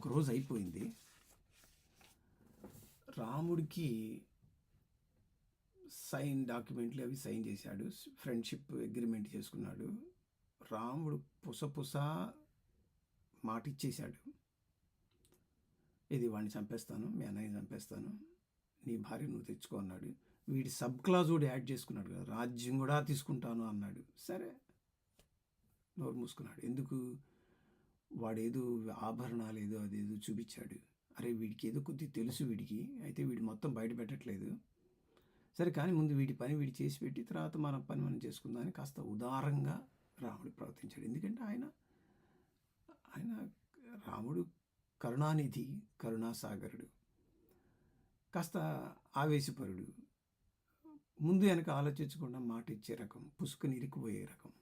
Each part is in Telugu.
ఒకరోజు అయిపోయింది. రాముడికి డాక్యుమెంట్లు అవి సైన్ చేశాడు. ఫ్రెండ్షిప్ అగ్రిమెంట్ చేసుకున్నాడు. రాముడు పుసపుస మాట ఇచ్చేశాడు. ఇది వాడిని చంపేస్తాను, మీ అన్నయ్యని చంపేస్తాను, నీ భార్య నువ్వు తెచ్చుకో అన్నాడు. వీడి సబ్ క్లాజ్ కూడా యాడ్ చేసుకున్నాడు కదా, రాజ్యం కూడా తీసుకుంటాను అన్నాడు. సరే నోరు మూసుకున్నాడు. ఎందుకు? వాడేదో ఆభరణాలు ఏదో అదేదో చూపించాడు. అరే వీడికి ఏదో కొద్దిగా తెలుసు వీడికి, అయితే వీడు మొత్తం బయట పెట్టట్లేదు. సరే కానీ ముందు వీడి పని వీడి చేసి పెట్టి తర్వాత మన పని మనం చేసుకుందామని కాస్త ఉదారంగా రాముడు ప్రవర్తించాడు. ఎందుకంటే ఆయన రాముడు కరుణానిధి, కరుణాసాగరుడు, కాస్త ఆవేశపరుడు, ముందు వెనక ఆలోచించకుండా మాట ఇచ్చే రకం, పుసుకుని ఇరికిపోయే రకం.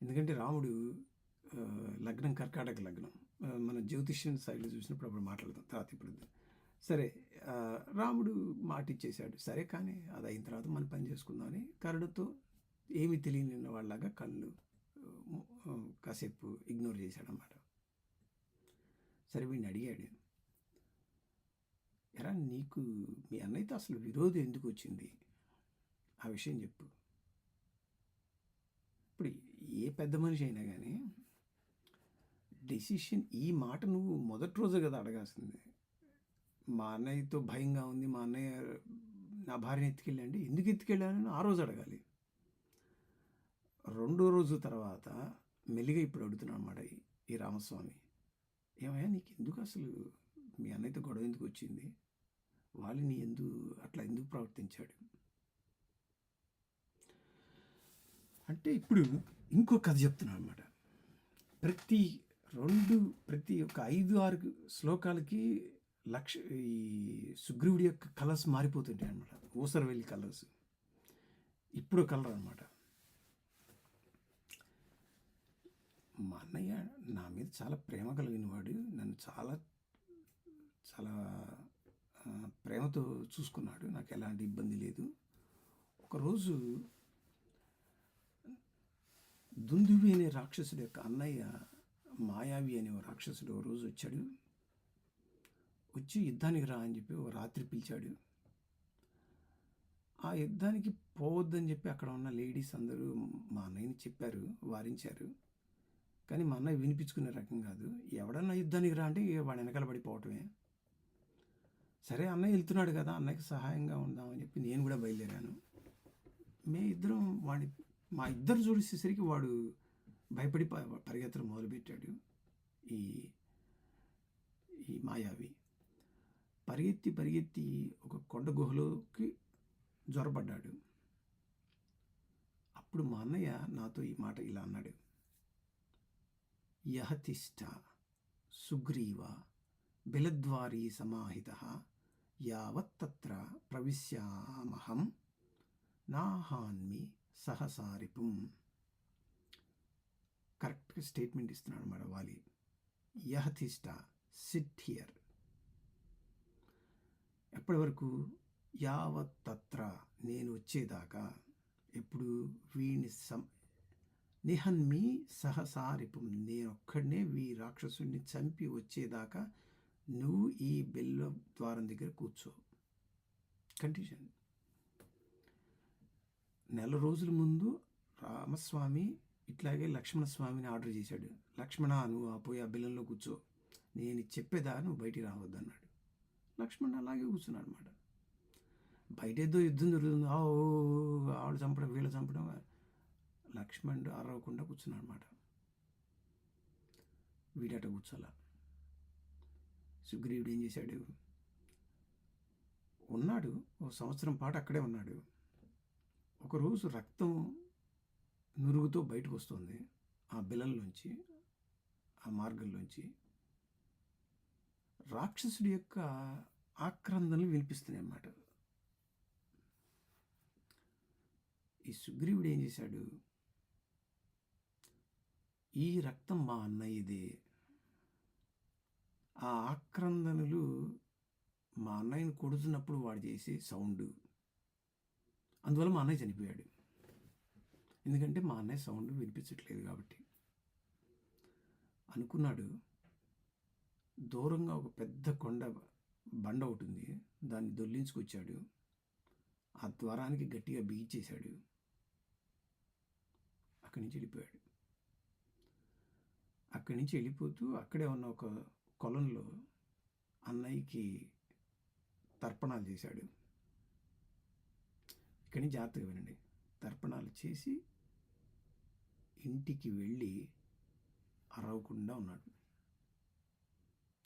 ఎందుకంటే రాముడు లగ్నం కర్కాటక లగ్నం. మన జ్యోతిష్యం సైడ్లో చూసినప్పుడు అప్పుడు మాట్లాడతాం తర్వాత. ఇప్పుడు సరే రాముడు మాట ఇచ్చేశాడు. సరే కానీ అది అయిన తర్వాత మన పని చేసుకుందామని కరుణతో ఏమి తెలియని వాళ్ళలాగా కళ్ళు కాసేపు ఇగ్నోర్ చేశాడనమాట. సరే వీడిని అడిగాడు, ఎరా నీకు మీ అన్నయ్యతో అసలు విరోధం ఎందుకు వచ్చింది, ఆ విషయం చెప్పు. ఇప్పుడు ఏ పెద్ద మనిషి అయినా కానీ డెసిషన్, ఈ మాట నువ్వు మొదటి రోజు కదా అడగాల్సింది. మా అన్నయ్యతో భయంగా ఉంది, మా అన్నయ్య నా భార్యని ఎత్తుకెళ్ళండి, ఎందుకు ఎత్తుకెళ్ళానని ఆ రోజు అడగాలి. రెండో రోజు తర్వాత మెల్లిగా ఇప్పుడు అడుగుతున్నాను అన్నమాట ఈ రామస్వామి, ఏమయ్యా నీకు ఎందుకు అసలు మీ అన్నయ్యతో గొడవ ఎందుకు వచ్చింది, వాళ్ళని అట్లా ఎందుకు ప్రవర్తించాడు అంటే. ఇప్పుడు ఇంకో కథ చెప్తున్నాను అనమాట. ప్రతి ఒక 5-6 శ్లోకాలకి ఈ సుగ్రీవుడి యొక్క కలర్స్ మారిపోతుంటాయి అనమాట. ఊసరవెల్లి కలర్స్. ఇప్పుడు కలర్ అనమాట. మా అన్నయ్య నా మీద చాలా ప్రేమ కలిగిన వాడు, నన్ను చాలా చాలా ప్రేమతో చూసుకున్నాడు, నాకు ఎలాంటి ఇబ్బంది లేదు. ఒకరోజు దుందువి అనే రాక్షసుడు యొక్క అన్నయ్య మాయావి అనే ఓ రాక్షసుడు ఓ రోజు వచ్చాడు. వచ్చి యుద్ధానికి రా అని చెప్పి ఓ రాత్రి పిలిచాడు. ఆ యుద్ధానికి పోవద్దని చెప్పి అక్కడ ఉన్న లేడీస్ అందరూ మా అన్నయ్యని చెప్పారు, వారించారు. కానీ మా అన్నయ్య వినిపించుకునే రకం కాదు. ఎవడన్నా యుద్ధానికి రా అంటే వాడు వెనకాల పడిపోవటమే. సరే అన్నయ్య వెళ్తున్నాడు కదా, అన్నయ్యకి సహాయంగా ఉందామని చెప్పి నేను కూడా బయలుదేరాను. మా ఇద్దరు చూసేసరికి వాడు భయపడి పరిగెత్తడం మొదలుపెట్టాడు. ఈ మాయావి పరిగెత్తి ఒక కొండ గుహలోకి జ్వరపడ్డాడు. అప్పుడు మా అన్నయ్య నాతో ఈ మాట ఇలా అన్నాడు, యహతిష్ట సుగ్రీవ బిలద్వారీ సమాహితః యావత్తత్ర ప్రవిశ్యామహం నాహాన్మి సహసారిపుం. కరెక్ట్గా స్టేట్మెంట్ ఇస్తున్నాడు అన్నమాట వాలి. యహతిష్ట, సిట్ హియర్. ఎప్పటి వరకు? యావత్తత్ర, నేను వచ్చేదాకా. ఎప్పుడు? వీణి నిహన్మి సహసారిపుం, నేనొక్కడనే రాక్షసుడిని చంపి వచ్చేదాకా నువ్వు ఈ బెల్ల ద్వారం దగ్గర కూర్చో. కండిషన్. నెల రోజుల ముందు రామస్వామి ఇట్లాగే లక్ష్మణస్వామిని ఆర్డర్ చేశాడు. లక్ష్మణ నువ్వు పోయి ఆ బెల్లంలో కూర్చో, నేను చెప్పేదా నువ్వు బయటికి రావద్దు అన్నాడు. లక్ష్మణ్ అలాగే కూర్చున్నాడు అనమాట. బయట ఏదో యుద్ధం జరుగుతుంది, ఆవిడ చంపడం వీళ్ళు చంపడం. లక్ష్మణుడు అరవకుండా కూర్చున్నాడు అనమాట. వీడట కూర్చోాల. సుగ్రీవుడు ఏం చేశాడు? ఉన్నాడు, 1 సంవత్సరం పాటు అక్కడే ఉన్నాడు. ఒకరోజు రక్తం నురుగుతో బయటకు వస్తుంది ఆ బిలంలోంచి, ఆ మార్గంలోంచి. రాక్షసుడి యొక్క ఆక్రందనలు వినిపిస్తున్నాయి అన్నమాట. ఈ సుగ్రీవుడు ఏం చేశాడు? ఈ రక్తం మా అన్నయ్యదే. ఆ ఆక్రందనలు మా అన్నయ్యని కొడుతున్నప్పుడు వాడు చేసే సౌండ్, అందువల్ల మా అన్నయ్య చనిపోయాడు. ఎందుకంటే మా అన్నయ్య సౌండ్ వినిపించట్లేదు కాబట్టి అనుకున్నాడు. దూరంగా ఒక పెద్ద బండ ఒకటి ఉంది. దాన్ని దొర్లించుకొచ్చాడు. ఆ ద్వారానికి గట్టిగా బిగించేశాడు. అక్కడి నుంచి వెళ్ళిపోయాడు. అక్కడి నుంచి వెళ్ళిపోతూ అక్కడే ఉన్న ఒక కొలంలో అన్నయ్యకి తర్పణాలు చేశాడు. ఇక్కడి నుంచి జాగ్రత్తగా వినండి. తర్పణాలు చేసి ఇంటికి వెళ్ళి అరవకుండా ఉన్నాడు.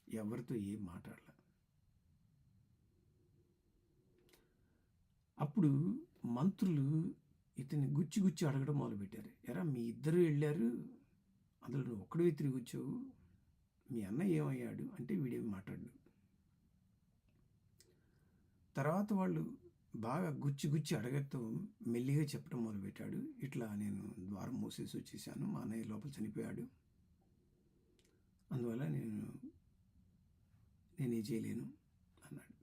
ఎవరితో ఏం మాట్లాడలే. అప్పుడు మంత్రులు ఇతన్ని గుచ్చి గుచ్చి అడగడం మొదలుపెట్టారు. ఎరా మీ ఇద్దరు వెళ్ళారు, అందులో నువ్వు ఒక్కడివే తిరిగి వచ్చావు, మీ అన్నయ్య ఏమయ్యాడు అంటే వీడేమి మాట్లాడు. తర్వాత వాళ్ళు బాగా గుచ్చి గుచ్చి అడగటం మెల్లిగా చెప్పడం మొదలుపెట్టాడు. ఇట్లా నేను ద్వారం మూసేసి వచ్చేసాను, మా అన్నయ్య లోపల చనిపోయాడు, అందువల్ల నేనేం చేయలేను అన్నాడు.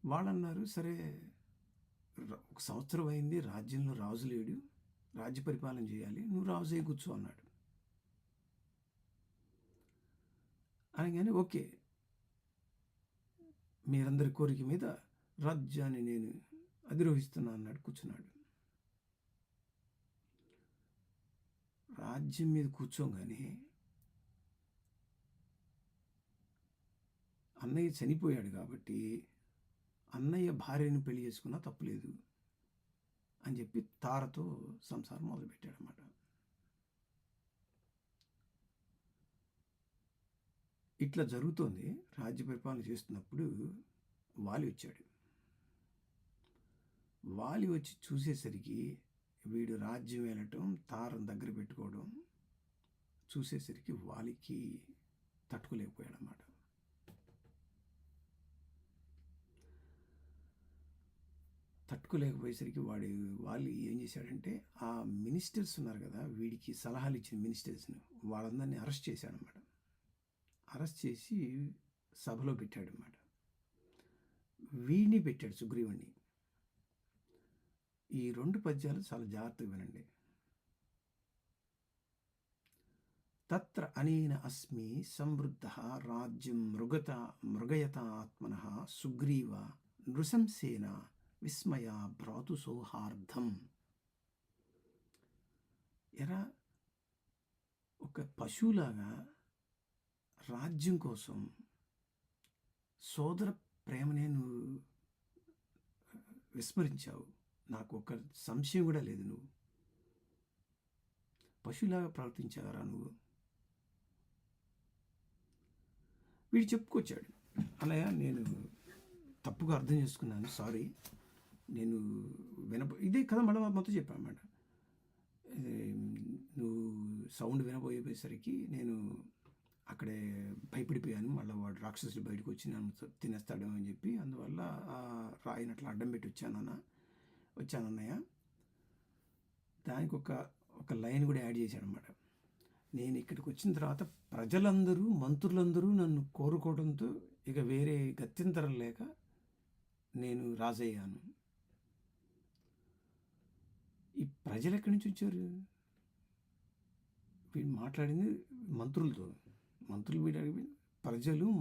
వాళ్ళన్నారు, సరే 1 సంవత్సరం అయింది, రాజ్యంలో రాజు లేడు, రాజ్య పరిపాలన చేయాలి, నువ్వు రాజు అయి కూర్చో అన్నాడు. అనగానే ఓకే, మీరందరి కోరిక మీద రాజ్యాన్ని నేను అధిరోహిస్తున్నా అన్నాడు. కూర్చున్నాడు. రాజ్యం మీద కూర్చోగానే అన్నయ్య చనిపోయాడు కాబట్టి అన్నయ్య భార్యను పెళ్లి చేసుకున్నా తప్పులేదు అని చెప్పి తారతో సంసారం మొదలుపెట్టాడనమాట. ఇట్లా జరుగుతోంది. రాజ్య పరిపాలన చేస్తున్నప్పుడు వాలి వచ్చాడు. వాలి వచ్చి చూసేసరికి వీడు రాజ్యం వెళ్ళటం, తారను దగ్గర పెట్టుకోవడం చూసేసరికి వాలికి తట్టుకోలేకపోయాడన్నమాట. తట్టుకోలేకపోయేసరికి వాళ్ళు ఏం చేశాడంటే, ఆ మినిస్టర్స్ ఉన్నారు కదా, వీడికి సలహాలు ఇచ్చిన మినిస్టర్స్ని వాళ్ళందరినీ అరెస్ట్ చేశాడనమాట. అరెస్ట్ చేసి సభలో పెట్టాడనమాట. వీడిని పెట్టాడు, సుగ్రీవుణ్ణి. ఈ 2 పద్యాలు చాలా జాగ్రత్తగా వినండి. తత్ర అనేన అస్మి సమృద్ధ రాజ్యం మృగయత ఆత్మనః సుగ్రీవ నృశంసేన విస్మయ భ్రాతు సౌహార్దం. ఎరా, ఒక పశువులాగా రాజ్యం కోసం సోదర ప్రేమనే నువ్వు విస్మరించావు. నాకు ఒక సంశయం కూడా లేదు, నువ్వు పశువులాగా ప్రవర్తించావరా నువ్వు. వీడు చెప్పుకొచ్చాడు, అలా నేను తప్పుగా అర్థం చేసుకున్నాను, సారీ, నేను ఇదే కదా మళ్ళీ మొత్తం చెప్పాను అన్నమాట. నువ్వు సౌండ్ వినబోయేసరికి నేను అక్కడే భయపడిపోయాను, మళ్ళీ వాడు రాక్షసులు బయటకు వచ్చి నన్ను తినేస్తాడేమో అని చెప్పి, అందువల్ల రాయిని అట్లా అడ్డం పెట్టి వచ్చానన్నయ్య. దానికి ఒక లైన్ కూడా యాడ్ చేశాడనమాట. నేను ఇక్కడికి వచ్చిన తర్వాత ప్రజలందరూ, మంత్రులందరూ నన్ను కోరుకోవడంతో ఇక వేరే గత్యంతరం లేక నేను రాజయ్యాను. ఈ ప్రజలు ఎక్కడి నుంచి వచ్చారు? వీడు మాట్లాడింది మంత్రులతో.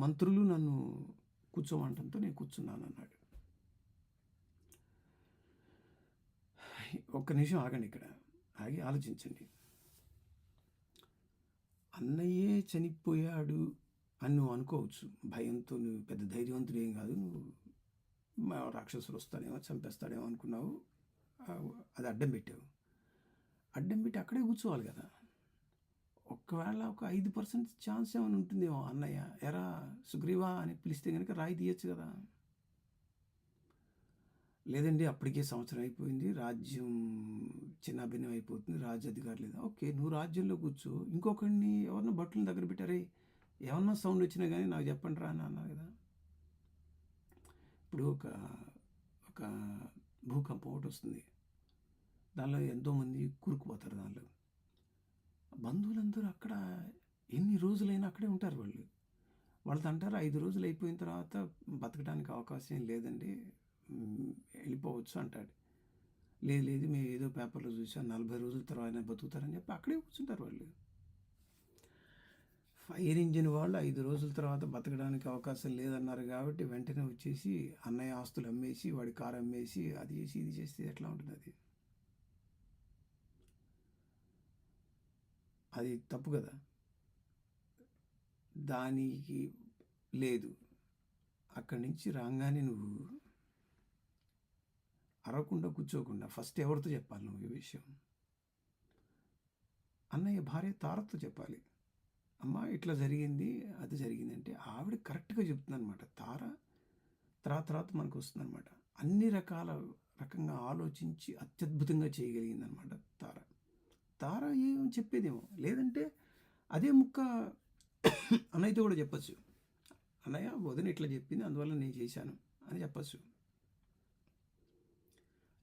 మంత్రులు నన్ను కూర్చోమంటంతో నేను కూర్చున్నాను అన్నాడు. ఒక్క నిమిషం ఆగండి, ఇక్కడ ఆగి ఆలోచించండి. అన్నయ్యే చనిపోయాడు అని నువ్వు అనుకోవచ్చు, భయంతో. నువ్వు పెద్ద ధైర్యవంతుడు ఏం కాదు, నువ్వు రాక్షసులు వస్తాడేమో చంపేస్తాడేమో అనుకున్నావు, అది అడ్డం పెట్టావు. అడ్డం పెట్టి అక్కడే కూర్చోవాలి కదా. ఒకవేళ ఒక 5% ఛాన్స్ ఏమైనా ఉంటుందేమో, అన్నయ్య ఎరా సుగ్రీవా అని పిలిస్తే కనుక రాయి తీయచ్చు కదా. లేదండి అప్పటికే సంవత్సరం అయిపోయింది, రాజ్యం చిన్నాభిన్నం అయిపోతుంది, రాజ్యాధికారం లేదా. ఓకే, నువ్వు రాజ్యంలో కూర్చో, ఇంకొకరిని ఎవరినో బట్టలను దగ్గర పెట్టారే, ఏమన్నా సౌండ్ వచ్చినా కానీ నాకు చెప్పండి రా అని అన్నారు కదా. ఇప్పుడు ఒక భూకంపం ఒకటి వస్తుంది, దానిలో ఎంతోమంది కూరుకుపోతారు. దానిలో బంధువులందరూ అక్కడ ఎన్ని రోజులైనా అక్కడే ఉంటారు. వాళ్ళతో అంటారు 5 రోజులు అయిపోయిన తర్వాత బతకడానికి అవకాశం లేదండి, వెళ్ళిపోవచ్చు అంటాడు. లేదు మేము ఏదో పేపర్లో చూసాం 40 రోజుల తర్వాత బతుకుతారని చెప్పి అక్కడే కూర్చుంటారు వాళ్ళు. ఫైర్ ఇంజిన్ వాళ్ళు 5 రోజుల తర్వాత బతకడానికి అవకాశం లేదన్నారు కాబట్టి వెంటనే వచ్చేసి అన్నయ్య ఆస్తులు అమ్మేసి వాడి కారు అమ్మేసి అది చేసి ఇది చేస్తే ఎట్లా ఉంటుంది అది? అది తప్పు కదా. దానికి లేదు. అక్కడి నుంచి రాగానే నువ్వు అరవకుండా కూర్చోకుండా ఫస్ట్ ఎవరితో చెప్పాలి నువ్వు ఈ విషయం? అన్నయ్య భార్య తారతో చెప్పాలి. అమ్మ ఇట్లా జరిగింది, అది జరిగింది అంటే ఆవిడ కరెక్ట్గా చెప్తుంది అనమాట. తార తర్వాత మనకు వస్తుందన్నమాట. అన్ని రకంగా ఆలోచించి అత్యద్భుతంగా చేయగలిగిందనమాట తార. తార ఏం చెప్పేదేమో, లేదంటే అదే ముక్క అన్నయ్యతో కూడా చెప్పచ్చు. అన్నయ్య వదిన ఇట్లా చెప్పింది, అందువల్ల నేను చేశాను అని చెప్పచ్చు.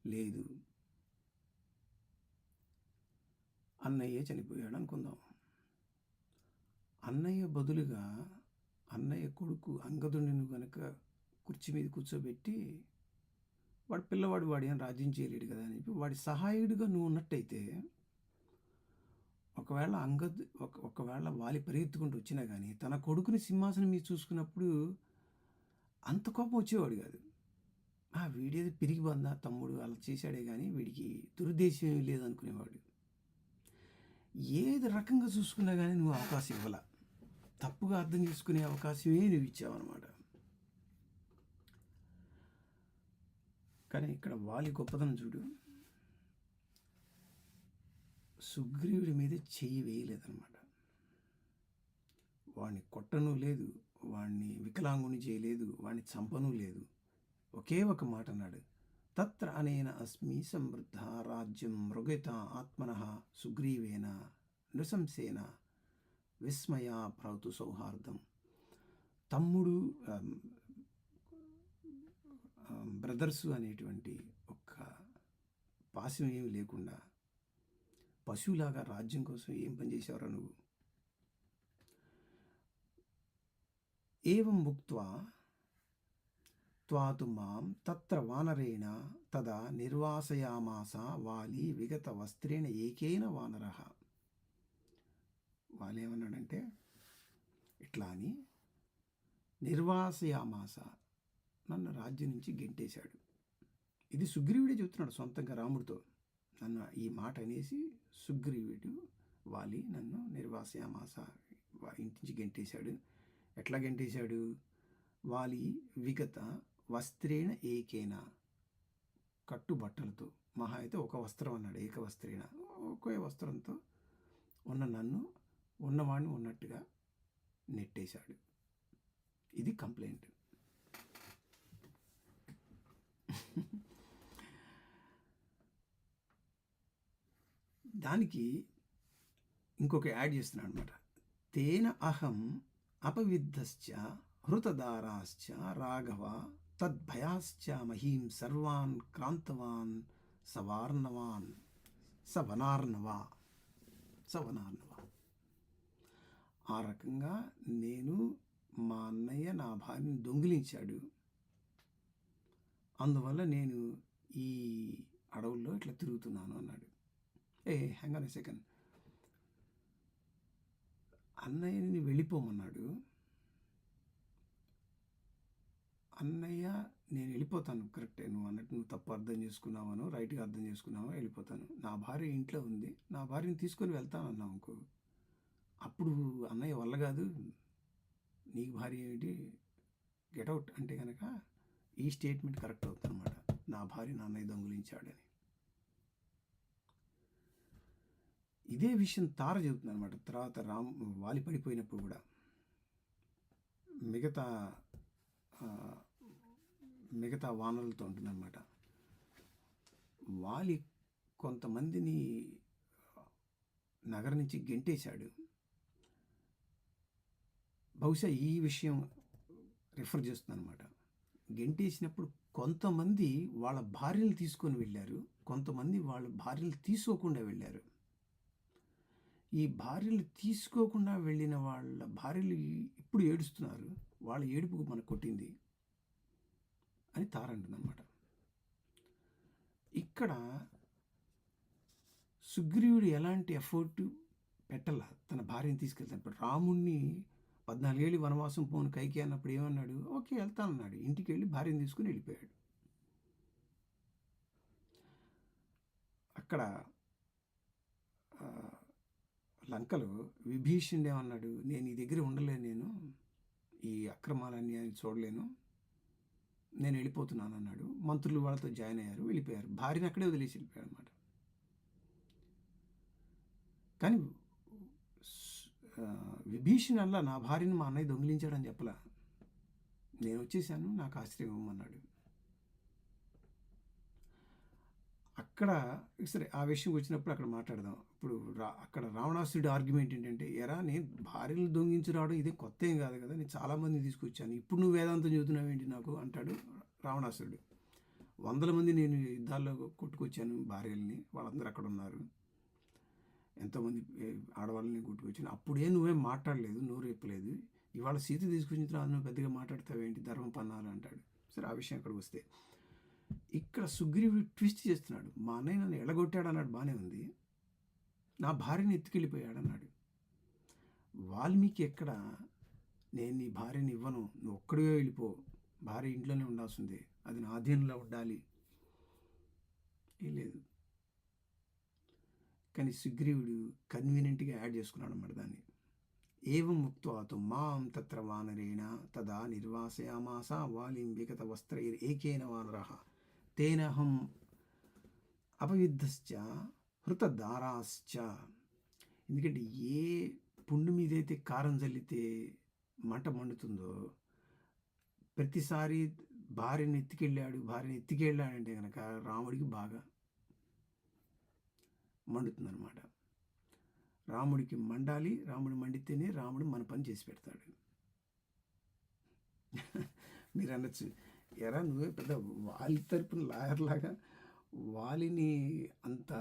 లేదు, అన్నయ్యే చనిపోయాడు అనుకుందాం. అన్నయ్య బదులుగా అన్నయ్య కొడుకు అంగదుడిని కనుక కుర్చీ మీద కూర్చోబెట్టి వాడు పిల్లవాడు వాడు ఏం రాజ్యం చేయలేడు కదా అని చెప్పి వాడి సహాయుడిగా నువ్వు ఉన్నట్టయితే ఒకవేళ వాలి పరిగెత్తుకుంటూ వచ్చినా కానీ తన కొడుకుని సింహాసనం మీద చూసుకున్నప్పుడు అంత కోపం వచ్చేవాడు కాదు. వీడేది పిరిగి బందా తమ్ముడు అలా చేశాడే కానీ వీడికి దురుద్దేశం ఏమీ లేదనుకునేవాడు. ఏది రకంగా చూసుకున్నా కానీ నువ్వు అవకాశం ఇవ్వాల, తప్పుగా అర్థం చేసుకునే అవకాశమే నువ్వు ఇచ్చావన్నమాట. కానీ ఇక్కడ వాలి గొప్పతనం చూడు, సుగ్రీవుడి మీద చెయ్యి వేయలేదన్నమాట. వాడిని కొట్టను లేదు, వాడిని వికలాంగుని చేయలేదు, వాడిని చంపను లేదు. ఒకే ఒక మాట అన్నాడు, తత్ర అనేన అస్మి సమృద్ధ రాజ్యం మృగత ఆత్మనః సుగ్రీవేన నృశంసేన విస్మయా ప్రౌతు సౌహార్దం. తమ్ముడు బ్రదర్సు అనేటువంటి ఒక్క పాశం ఏమి లేకుండా పశువులాగా రాజ్యం కోసం ఏం పని చేసేవరా నువ్వు? ఏవం ఉక్త్వా త్వాతు మాం తత్ర వానరేణ తదా నిర్వాసయామాస వాలి విగత వస్త్రేణ ఏకేన వానరః. వాలి ఏమన్నాడంటే ఇట్లా అని నిర్వాసయామాస, నన్ను రాజ్యం నుంచి గెంటేశాడు. ఇది సుగ్రీవుడే చెబుతున్నాడు సొంతంగా రాముడితో. నన్ను ఈ మాట అనేసి సుగ్రీవుడు వాలి నన్ను నిర్వాసయామాస, ఇంటి నుంచి గెంటేశాడు. ఎట్లా గెంటేశాడు? వాలి విగత వస్త్రేణ ఏకేన, కట్టుబట్టలతో, మహా అయితే ఒక వస్త్రం అన్నాడు, ఏక వస్త్రేణ, ఒకే వస్త్రంతో నన్ను ఉన్నవాడిని ఉన్నట్టుగా నెట్టేశాడు. ఇది కంప్లైంట్. దానికి ఇంకొక యాడ్ చేస్తున్నాడు అనమాట. తేన అహం అపవిద్ధశ్చ హృతదారాశ్చ రాఘవ తద్భయాశ్చ మహీం సర్వాన్ క్రాంతవాన్ సవనార్ణవా. ఆ రకంగా నేను, మా అన్నయ్య నా భార్యను దొంగిలించాడు, అందువల్ల నేను ఈ అడవుల్లో ఇట్లా తిరుగుతున్నాను అన్నాడు. Hang on a second. అన్నయ్యని వెళ్ళిపోమన్నాడు. అన్నయ్య నేను వెళ్ళిపోతాను, కరెక్టే, నువ్వు అన్నట్టు నువ్వు తప్పు అర్థం చేసుకున్నావనో రైట్గా అర్థం చేసుకున్నావో వెళ్ళిపోతాను, నా భార్య ఇంట్లో ఉంది, నా భార్యని తీసుకొని వెళ్తాను అన్నావు అనుకో, అప్పుడు అన్నయ్య వల్ల కాదు, నీకు భార్య ఏమిటి, గెట్అవుట్ అంటే కనుక ఈ స్టేట్మెంట్ కరెక్ట్ అవుతుంది అనమాట. నా భార్య నా అన్నయ్య దొంగిలించాడని. ఇదే విషయం తార చెబుతుంది అనమాట. తర్వాత వాలి పడిపోయినప్పుడు కూడా మిగతా వానరులతో ఉంటుందన్నమాట. వాలి కొంతమందిని నగరం నుంచి గెంటేశాడు. బహుశా ఈ విషయం రిఫర్ చేస్తుంది అనమాట. గెంటేసినప్పుడు కొంతమంది వాళ్ళ భార్యలు తీసుకొని వెళ్ళారు, కొంతమంది వాళ్ళ భార్యలు తీసుకోకుండా వెళ్ళారు. ఈ భార్యలు తీసుకోకుండా వెళ్ళిన వాళ్ళ భార్యలు ఇప్పుడు ఏడుస్తున్నారు, వాళ్ళ ఏడుపుకు మనకు కొట్టింది అని తార అంటుందన్నమాట. ఇక్కడ సుగ్రీవుడు ఎలాంటి ఎఫర్ట్ పెట్టాల, తన భార్యని తీసుకెళ్తాను. ఇప్పుడు రాముణ్ణి 14 ఏళ్ళు వనవాసం పోను కైకి అన్నప్పుడు ఏమన్నాడు? ఓకే వెళ్తానన్నాడు. ఇంటికి వెళ్ళి భార్యను తీసుకుని వెళ్ళిపోయాడు. అక్కడ లంకలో విభీషణుడు ఏమన్నాడు? నేను ఈ దగ్గర ఉండలేను, నేను ఈ అక్రమాలన్నీ చూడలేను, నేను వెళ్ళిపోతున్నాను అన్నాడు. మంత్రులు వాళ్ళతో జాయిన్ అయ్యారు, వెళ్ళిపోయారు. భార్యను అక్కడే వదిలేసి వెళ్ళిపోయాడు అనమాట. కానీ విభీషణ్ అలా నా భార్యను మా అన్నయ్య దొంగిలించాడని చెప్పలా. నేను వచ్చేసాను, నాకు ఆశ్రయం ఇవ్వమన్నాడు. అక్కడ సరే ఆ విషయం వచ్చినప్పుడు అక్కడ మాట్లాడదాం. ఇప్పుడు అక్కడ రావణాసురుడి ఆర్గ్యుమెంట్ ఏంటంటే, ఎరా నేను భార్యను దొంగించి రావడం ఇదే కొత్త ఏం కాదు కదా, నేను చాలామంది తీసుకొచ్చాను, ఇప్పుడు నువ్వు వేదాంతం చదువుతున్నావు ఏంటి నాకు అంటాడు రావణాసురుడు. 100 మంది నేను యుద్ధాల్లో కొట్టుకొచ్చాను భార్యల్ని, వాళ్ళందరూ అక్కడ ఉన్నారు, ఎంతోమంది ఆడవాళ్ళని కొట్టుకొచ్చాను, అప్పుడే నువ్వేం మాట్లాడలేదు, నోరు ఎప్పలేదు, ఇవాళ సీత తీసుకొచ్చిన తర్వాత నువ్వు పెద్దగా మాట్లాడతావేంటి, ధర్మం పన్నాలు అంటాడు. సరే ఆ విషయం అక్కడికి వస్తే, ఇక్కడ సుగ్రీవుడు ట్విస్ట్ చేస్తున్నాడు. మా అన్నయ్య నన్ను ఎడగొట్టాడు అన్నాడు, బాగానే ఉంది, నా భార్యని ఎత్తుకెళ్ళిపోయాడు అన్నాడు. వాల్మీకి ఎక్కడ నేను నీ భార్యని ఇవ్వను, నువ్వు ఒక్కడివే వెళ్ళిపో, భార్య ఇంట్లోనే ఉండాల్సిందే, అది నా అధీనంలో ఉండాలి, ఏం లేదు. కానీ సుగ్రీవుడు కన్వీనియంట్గా యాడ్ చేసుకున్నాడు అన్నమాట దాన్ని. ఏవం ముక్త్వాతు మాం తత్ర వానరేణ తదా నిర్వాసయామాస వాలిం విగత వస్త్రైరేకేన వానరః తేనహం అపవిద్ధశ్చ హృతదారాశ్చ. ఎందుకంటే ఏ పుండు మీదైతే కారం చల్లితే మంట మండుతుందో, ప్రతిసారి భార్యను ఎత్తికెళ్ళాడంటే కనుక రాముడికి బాగా మండుతుందన్నమాట. రాముడికి మండాలి, రాముడు మండితేనే రాముడు మన పని చేసి పెడతాడు. మీరు అనొచ్చు, ఎరా నువ్వే పెద్ద వాలి తరపున లాయర్లాగా వాలిని అంత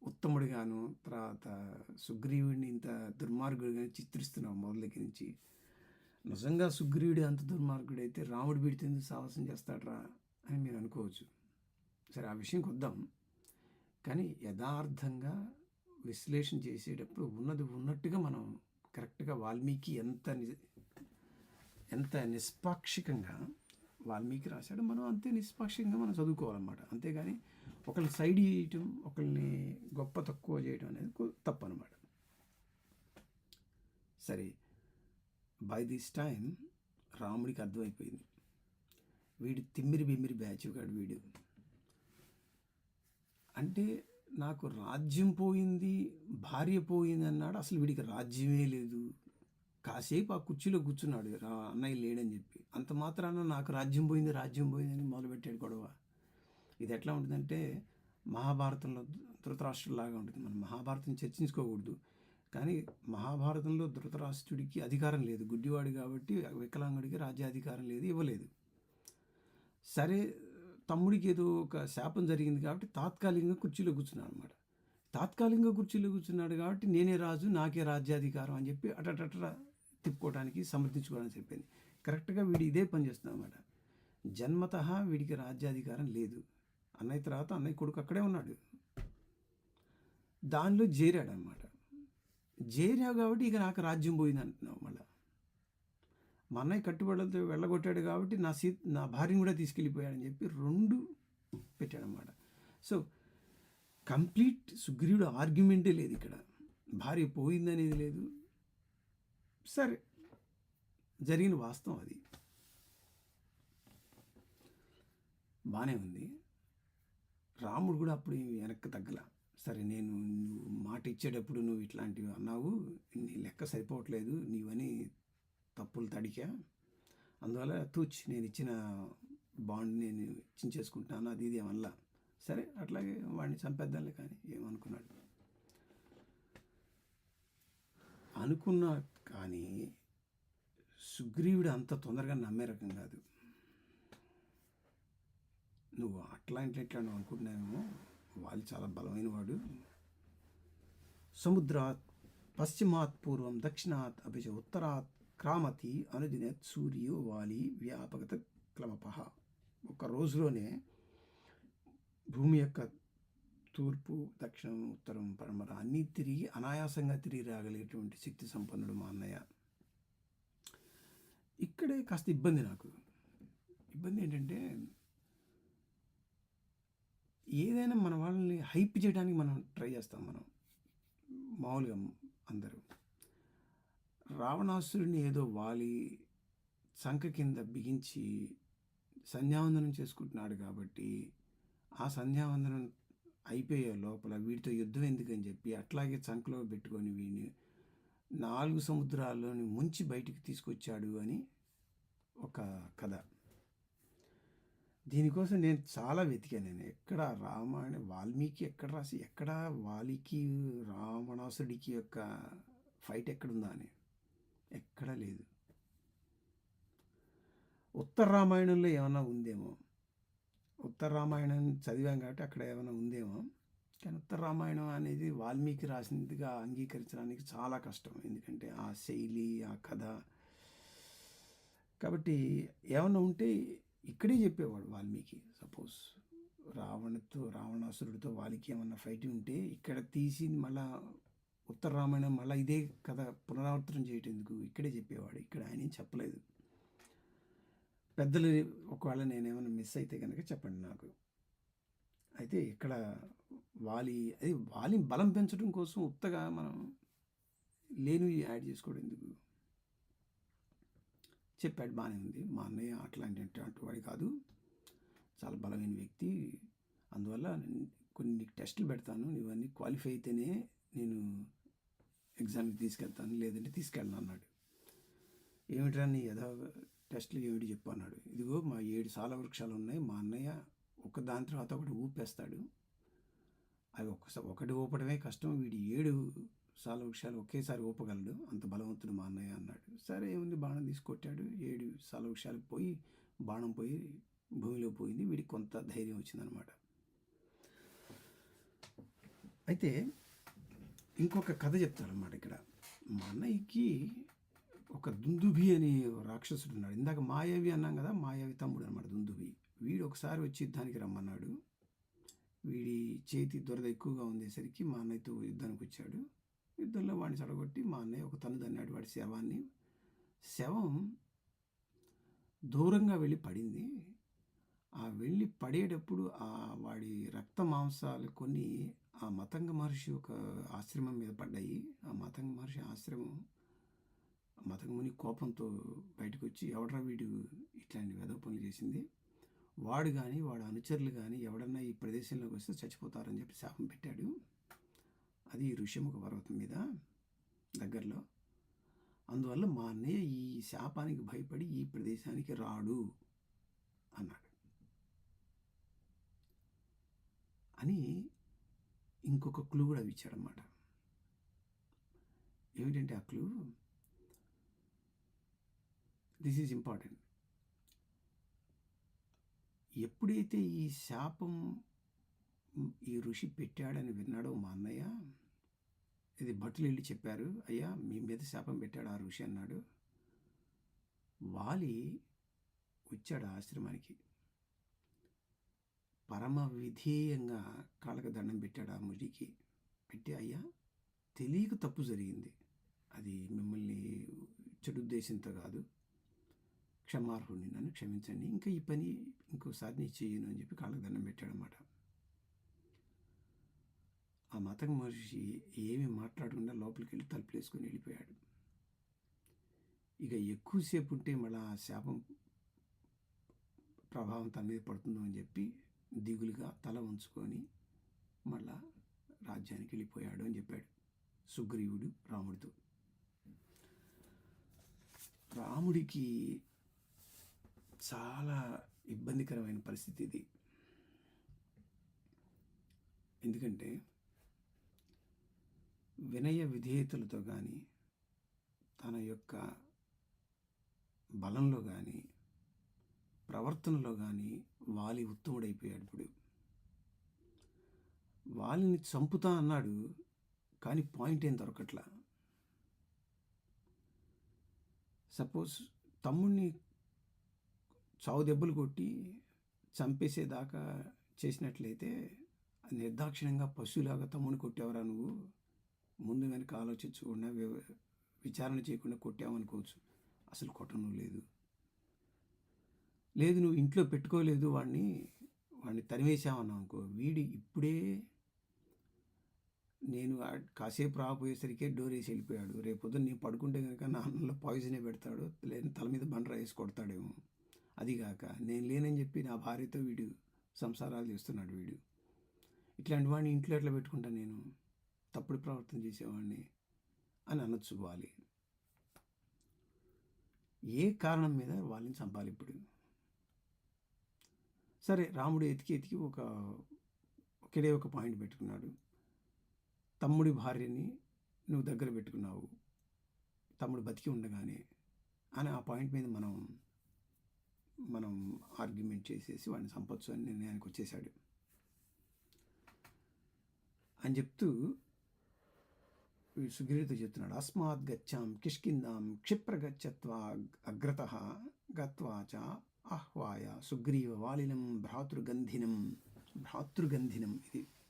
ఉత్తముడిగాను, తర్వాత సుగ్రీవుడిని ఇంత దుర్మార్గుడిగా చిత్రిస్తున్నావు మొదల దగ్గర నుంచి. నిజంగా సుగ్రీవుడి అంత దుర్మార్గుడైతే రాముడు వీడితో ఎందుకు సాహసం చేస్తాడరా అని మీరు అనుకోవచ్చు. సరే ఆ విషయంకి వద్దాం. కానీ యథార్థంగా విశ్లేషణ చేసేటప్పుడు ఉన్నది ఉన్నట్టుగా మనం కరెక్ట్గా వాల్మీకి ఎంత నిష్పాక్షికంగా వాల్మీకి రాశాడు, మనం అంతే నిష్పాక్షికంగా మనం చదువుకోవాలన్నమాట. అంతేగాని ఒకరిని సైడ్ చేయటం, ఒకరిని గొప్ప తక్కువ చేయడం అనేది తప్పు అనమాట. సరే, బై దిస్ టైం రాముడికి అర్థమైపోయింది, వీడు తిమ్మిరి బిమ్మిరి బ్యాచ్ కాడు వీడు. అంటే నాకు రాజ్యం పోయింది, భార్య పోయింది అన్నాడు, అసలు వీడికి రాజ్యమే లేదు. కాసేపు ఆ కుర్చీలో కూర్చున్నాడు అన్నయ్య లేడని చెప్పి, అంత మాత్రాన నాకు రాజ్యం పోయింది అని మొదలుపెట్టాడు గొడవ. ఇది ఎట్లా ఉంటుందంటే మహాభారతంలో ధృతరాష్ట్రులాగా ఉంటుంది. మనం మహాభారతం చర్చించుకోకూడదు, కానీ మహాభారతంలో ధృతరాష్ట్రుడికి అధికారం లేదు, గుడ్డివాడు కాబట్టి, వికలాంగుడికి రాజ్యాధికారం లేదు, ఇవ్వలేదు. సరే, తమ్ముడికి ఏదో ఒక శాపం జరిగింది కాబట్టి తాత్కాలికంగా కుర్చీలో కూర్చున్నాడు అనమాట. తాత్కాలికంగా కుర్చీలో కూర్చున్నాడు కాబట్టి నేనే రాజు, నాకే రాజ్యాధికారం అని చెప్పి అటట తిప్పుకోవడానికి, సమర్థించుకోవడానికి చెప్పింది. కరెక్ట్గా వీడు ఇదే పని చేస్తున్నాడు అనమాట. జన్మతః వీడికి రాజ్యాధికారం లేదు. అన్నయ్య తర్వాత అన్నయ్య కొడుకు అక్కడే ఉన్నాడు, దానిలో చేరాడు అనమాట. చేరావు కాబట్టి ఇక నాకు రాజ్యం పోయింది అంటున్నావు. మళ్ళీ మా అన్నయ్య కట్టుబడులతో వెళ్ళగొట్టాడు కాబట్టి నా భార్యను కూడా తీసుకెళ్ళిపోయాడని చెప్పి 2 పెట్టాడనమాట. సో కంప్లీట్ సుగ్రీవుడు ఆర్గ్యుమెంటే లేదు ఇక్కడ, భార్య పోయిందనేది లేదు. సరే, జరిగిన వాస్తవం అది, బాగానే ఉంది. రాముడు కూడా అప్పుడు వెనక్కి తగ్గల. సరే, నువ్వు మాట ఇచ్చేటప్పుడు నువ్వు ఇట్లాంటివి అన్నావు, నీ లెక్క సరిపోవట్లేదు, నీవని తప్పులు తడికా, అందువల్ల నేను ఇచ్చిన బాండ్ నేను చించేసుకుంటున్నాను, అది ఇది ఏమల్లా. సరే, అట్లాగే వాడిని చంపేద్దాంలే కానీ ఏమనుకున్నాడు అనుకున్నా. కానీ సుగ్రీవుడు అంత తొందరగా నమ్మే రకం కాదు. నువ్వు అట్లా నువ్వు అనుకుంటున్నావేమో, వాళ్ళు చాలా బలమైన వాడు. సముద్రాత్ పశ్చిమాత్ పూర్వం దక్షిణాత్ అభిజ ఉత్తరాత్ క్రామతి అనుదినత్ సూర్యో వాలి వ్యాపకత క్లమప. ఒక రోజులోనే భూమి యొక్క తూర్పు, దక్షిణం, ఉత్తరం, పడమర అన్నీ తిరిగి అనాయాసంగా తిరిగి రాగలిగేటువంటి శక్తి సంపన్నుడు మా అన్నయ్య. ఇక్కడే కాస్త ఇబ్బంది నాకు. ఇబ్బంది ఏంటంటే, ఏదైనా మన వాళ్ళని హైప్ చేయడానికి మనం ట్రై చేస్తాం. మామూలుగా అందరూ రావణాసురుడిని ఏదో వాలి సంక కింద బిగించి సంధ్యావందనం చేసుకుంటున్నాడు కాబట్టి, ఆ సంధ్యావందనం అయిపోయే లోపల వీడితో యుద్ధం ఎందుకని చెప్పి అట్లాగే చంకలో పెట్టుకొని వీడిని 4 సముద్రాల్లోని ముంచి బయటికి తీసుకొచ్చాడు అని ఒక కథ. దీనికోసం నేను చాలా వెతికాను. నేను ఎక్కడ రామాయణ వాల్మీకి ఎక్కడ రాసి ఎక్కడ వాలికి రావణాసుడికి యొక్క ఫైట్ ఎక్కడుందా అని ఎక్కడా లేదు. ఉత్తర రామాయణంలో ఏమైనా ఉందేమో, ఉత్తర రామాయణం చదివాం కాబట్టి అక్కడ ఏమైనా ఉందేమో, కానీ ఉత్తర రామాయణం అనేది వాల్మీకి రాసినదిగా అంగీకరించడానికి చాలా కష్టం. ఎందుకంటే ఆ శైలి, ఆ కథ. కాబట్టి ఏమన్నా ఉంటే ఇక్కడే చెప్పేవాడు వాల్మీకి. సపోజ్ రావణాసురుడితో వాలికి ఏమన్నా ఫైట్ ఉంటే ఇక్కడ తీసి మళ్ళా ఉత్తర రామాయణం మళ్ళీ ఇదే కథ పునరావృతం చేయటం ఎందుకు, ఇక్కడే చెప్పేవాడు. ఇక్కడ ఆయన ఏం చెప్పలేదు. పెద్దలు ఒకవేళ నేనేమైనా మిస్ అయితే కనుక చెప్పండి నాకు. అయితే ఇక్కడ వాలి బలం పెంచడం కోసం ఉత్తగా మనం లేనివి యాడ్ చేసుకోవడం ఎందుకు చెప్పాడు. బాగానే ఉంది. మా అన్నయ్య అట్లాంటి వాడి కాదు, చాలా బలమైన వ్యక్తి. అందువల్ల కొన్ని టెస్టులు పెడతాను, ఇవన్నీ క్వాలిఫై అయితేనే నేను ఎగ్జామ్కి తీసుకెళ్తాను, లేదంటే తీసుకెళ్ళను అన్నాడు. ఏమిట్రా నీ టెస్టులు ఏమిటి చెప్పు అన్నాడు. ఇదిగో మా 7 సాల వృక్షాలు ఉన్నాయి, మా అన్నయ్య ఒక దాని తర్వాత ఒకటి ఊపేస్తాడు, అవి ఒకటి ఊపడమే కష్టం, వీడి 7 సాల వృక్షాలు ఒకేసారి ఊపగలడు, అంత బలవంతుడు మా అన్నయ్య అన్నాడు. సరే ఏముంది, బాణం తీసుకొట్టాడు, 7 సాల వృక్షాలకు పోయి బాణం పోయి భూమిలో పోయింది. వీడికి కొంత ధైర్యం వచ్చిందనమాట. అయితే ఇంకొక కథ చెప్తాడనమాట ఇక్కడ. మా అన్నయ్యకి ఒక దుందుభి అని రాక్షసుడు ఉన్నాడు. ఇందాక మాయావి అన్నాం కదా, మాయావి తమ్ముడు అనమాట దుందుభి. వీడు ఒకసారి వచ్చి యుద్ధానికి రమ్మన్నాడు. వీడి చేతి దురద ఎక్కువగా ఉండేసరికి మా అన్నయ్యతో యుద్ధానికి వచ్చాడు. యుద్ధంలో వాడిని చెడగొట్టి మా అన్నయ్య ఒక తన్ను తన్నాడు వాడి శవాన్ని. శవం దూరంగా వెళ్ళి పడింది. ఆ వెళ్ళి పడేటప్పుడు వాడి రక్త మాంసాలు కొన్ని ఆ మతంగ మహర్షి ఒక ఆశ్రమం మీద పడ్డాయి. ఆ మతంగ మహర్షి ఆశ్రమం మతంగముని కోపంతో బయటకు వచ్చి, ఎవడరా వీడు ఇట్లాంటి వెధవ పనులు చేసింది, వాడు కానీ వాడు అనుచరులు కానీ ఎవడన్నా ఈ ప్రదేశంలోకి వస్తే చచ్చిపోతారని చెప్పి శాపం పెట్టాడు. అది ఋష్యముఖ పర్వతం మీద దగ్గరలో. అందువల్ల మా అన్నయ్య ఈ శాపానికి భయపడి ఈ ప్రదేశానికి రాడు అన్నాడు. అని ఇంకొక క్లూ కూడా ఇచ్చాడనమాట. ఏమిటంటే ఆ క్లూ, దిస్ ఈజ్ ఇంపార్టెంట్. ఎప్పుడైతే ఈ శాపం ఈ ఋషి పెట్టాడని విన్నాడో మా అన్నయ్య, ఇది భటులు వెళ్ళి చెప్పారు, అయ్యా మీ మీద శాపం పెట్టాడు ఆ ఋషి అన్నాడు. వాలి వచ్చాడు ఆశ్రమానికి, పరమ విధేయంగా కాళ్ళకు దండం పెట్టాడు ఆ మురికి పెట్టి, అయ్యా తెలియక తప్పు జరిగింది, అది మిమ్మల్ని చెడు ఉద్దేశంతో కాదు, క్షమార్హుడిని, నన్ను క్షమించండి, ఇంకా ఈ పని ఇంకోసారి నీ చేయను అని చెప్పి కాళ్ళకు దండం పెట్టాడనమాట. ఆ మతంగ మహర్షి ఏమీ మాట్లాడకుండా లోపలికి వెళ్ళి తలుపులు వేసుకొని వెళ్ళిపోయాడు. ఇక ఎక్కువసేపు ఉంటే మళ్ళీ ఆ శాపం ప్రభావం తన మీద పడుతుందో అని చెప్పి దిగులుగా తల ఉంచుకొని మళ్ళా రాజ్యానికి వెళ్ళిపోయాడు అని చెప్పాడు సుగ్రీవుడు రాముడితో. రాముడికి చాలా ఇబ్బందికరమైన పరిస్థితి ఇది. ఎందుకంటే వినయ విధేయతలతో కానీ తన యొక్క బలంలో కానీ ప్రవర్తనలో కానీ వాలి ఉత్తముడైపోయాడు. ఇప్పుడు వాలిని చంపుతా అన్నాడు, కానీ పాయింట్ ఏం దొరకట్లా. సపోజ్ తమ్ముడిని చావు దెబ్బలు కొట్టి చంపేసేదాకా చేసినట్లయితే నిర్దాక్షిణ్యంగా పశువులాగా తమ్ముడిని కొట్టావురా నువ్వు, ముందు వెనక ఆలోచించకుండా విచారణ చేయకుండా కొట్టావనుకోవచ్చు. అసలు కొట్టను లేదు. లేదు నువ్వు ఇంట్లో పెట్టుకోలేదు వాడిని తరివేశావన్నావు అనుకో, వీడి ఇప్పుడే నేను కాసేపు రాపోయేసరికే డోర్ వేసి వెళ్ళిపోయాడు. రేపొద్దున నేను పడుకుంటే కనుక నా అన్నంలో పాయిజనే పెడతాడు, లేదా తల మీద బండరా వేసి కొడతాడేమో. అదిగాక నేను లేనని చెప్పి నా భార్యతో వీడు సంసారాలు చేస్తున్నాడు వీడు. ఇట్లాంటి వాడిని ఇంట్లో ఎట్లా పెట్టుకుంటాను నేను, తప్పుడు ప్రవర్తన చేసేవాడిని అని అనొచ్చు వాలి. ఏ కారణం మీద వాళ్ళని చంపాలి ఇప్పుడు? సరే, రాముడు ఎతికి ఒకే ఒక పాయింట్ పెట్టుకున్నాడు. తమ్ముడి భార్యని నువ్వు దగ్గర పెట్టుకున్నావు, తమ్ముడు బతికి ఉండగానే అని ఆ పాయింట్ మీద మనం ఆర్గ్యుమెంట్ చేసేసి వాడిని చంపొచ్చు అని నిర్ణయానికి వచ్చేసాడు అని చెప్తూ సుగ్రీవుడితో చెప్తున్నాడు. అస్మాత్ గచ్చాం కిష్కిందాం క్షిప్రగచ్చత్వా అగ్రతః గత్వా చ ఆహ్వాయ సుగ్రీవ వాలినం భ్రాతృగంధినం.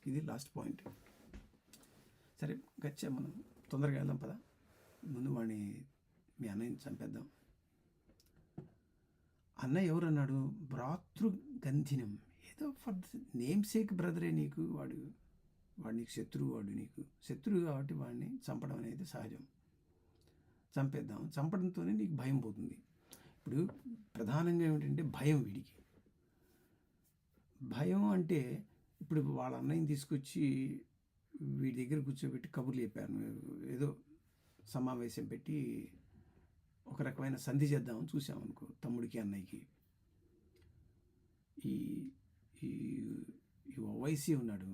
ఇది లాస్ట్ పాయింట్. సరే గచ్చా, మనం తొందరగా వెళ్దాం పదా, ముందు వాడిని మీ అన్నయ్యని చంపేద్దాం. అన్నయ్య ఎవరన్నాడు? భ్రాతృగంధినం. ఏదో ఫర్ నేమ్ సేక్ బ్రదరే నీకు, వాడు నీకు శత్రువు, శత్రువు కాబట్టి వాడిని చంపడం అనేది సహజం. చంపేద్దాం. చంపడంతోనే నీకు భయం పోతుంది. ఇప్పుడు ప్రధానంగా ఏమిటంటే భయం. వీడికి భయం అంటే, ఇప్పుడు వాళ్ళ అన్నయ్యని తీసుకొచ్చి వీడి దగ్గర కూర్చోబెట్టి కబుర్లు చెప్పాను, ఏదో సమావేశం పెట్టి ఒక రకమైన సంధి చేద్దామని చూసామనుకో తమ్ముడికి అన్నయ్యకి. ఈ ఓవైసీ ఉన్నాడు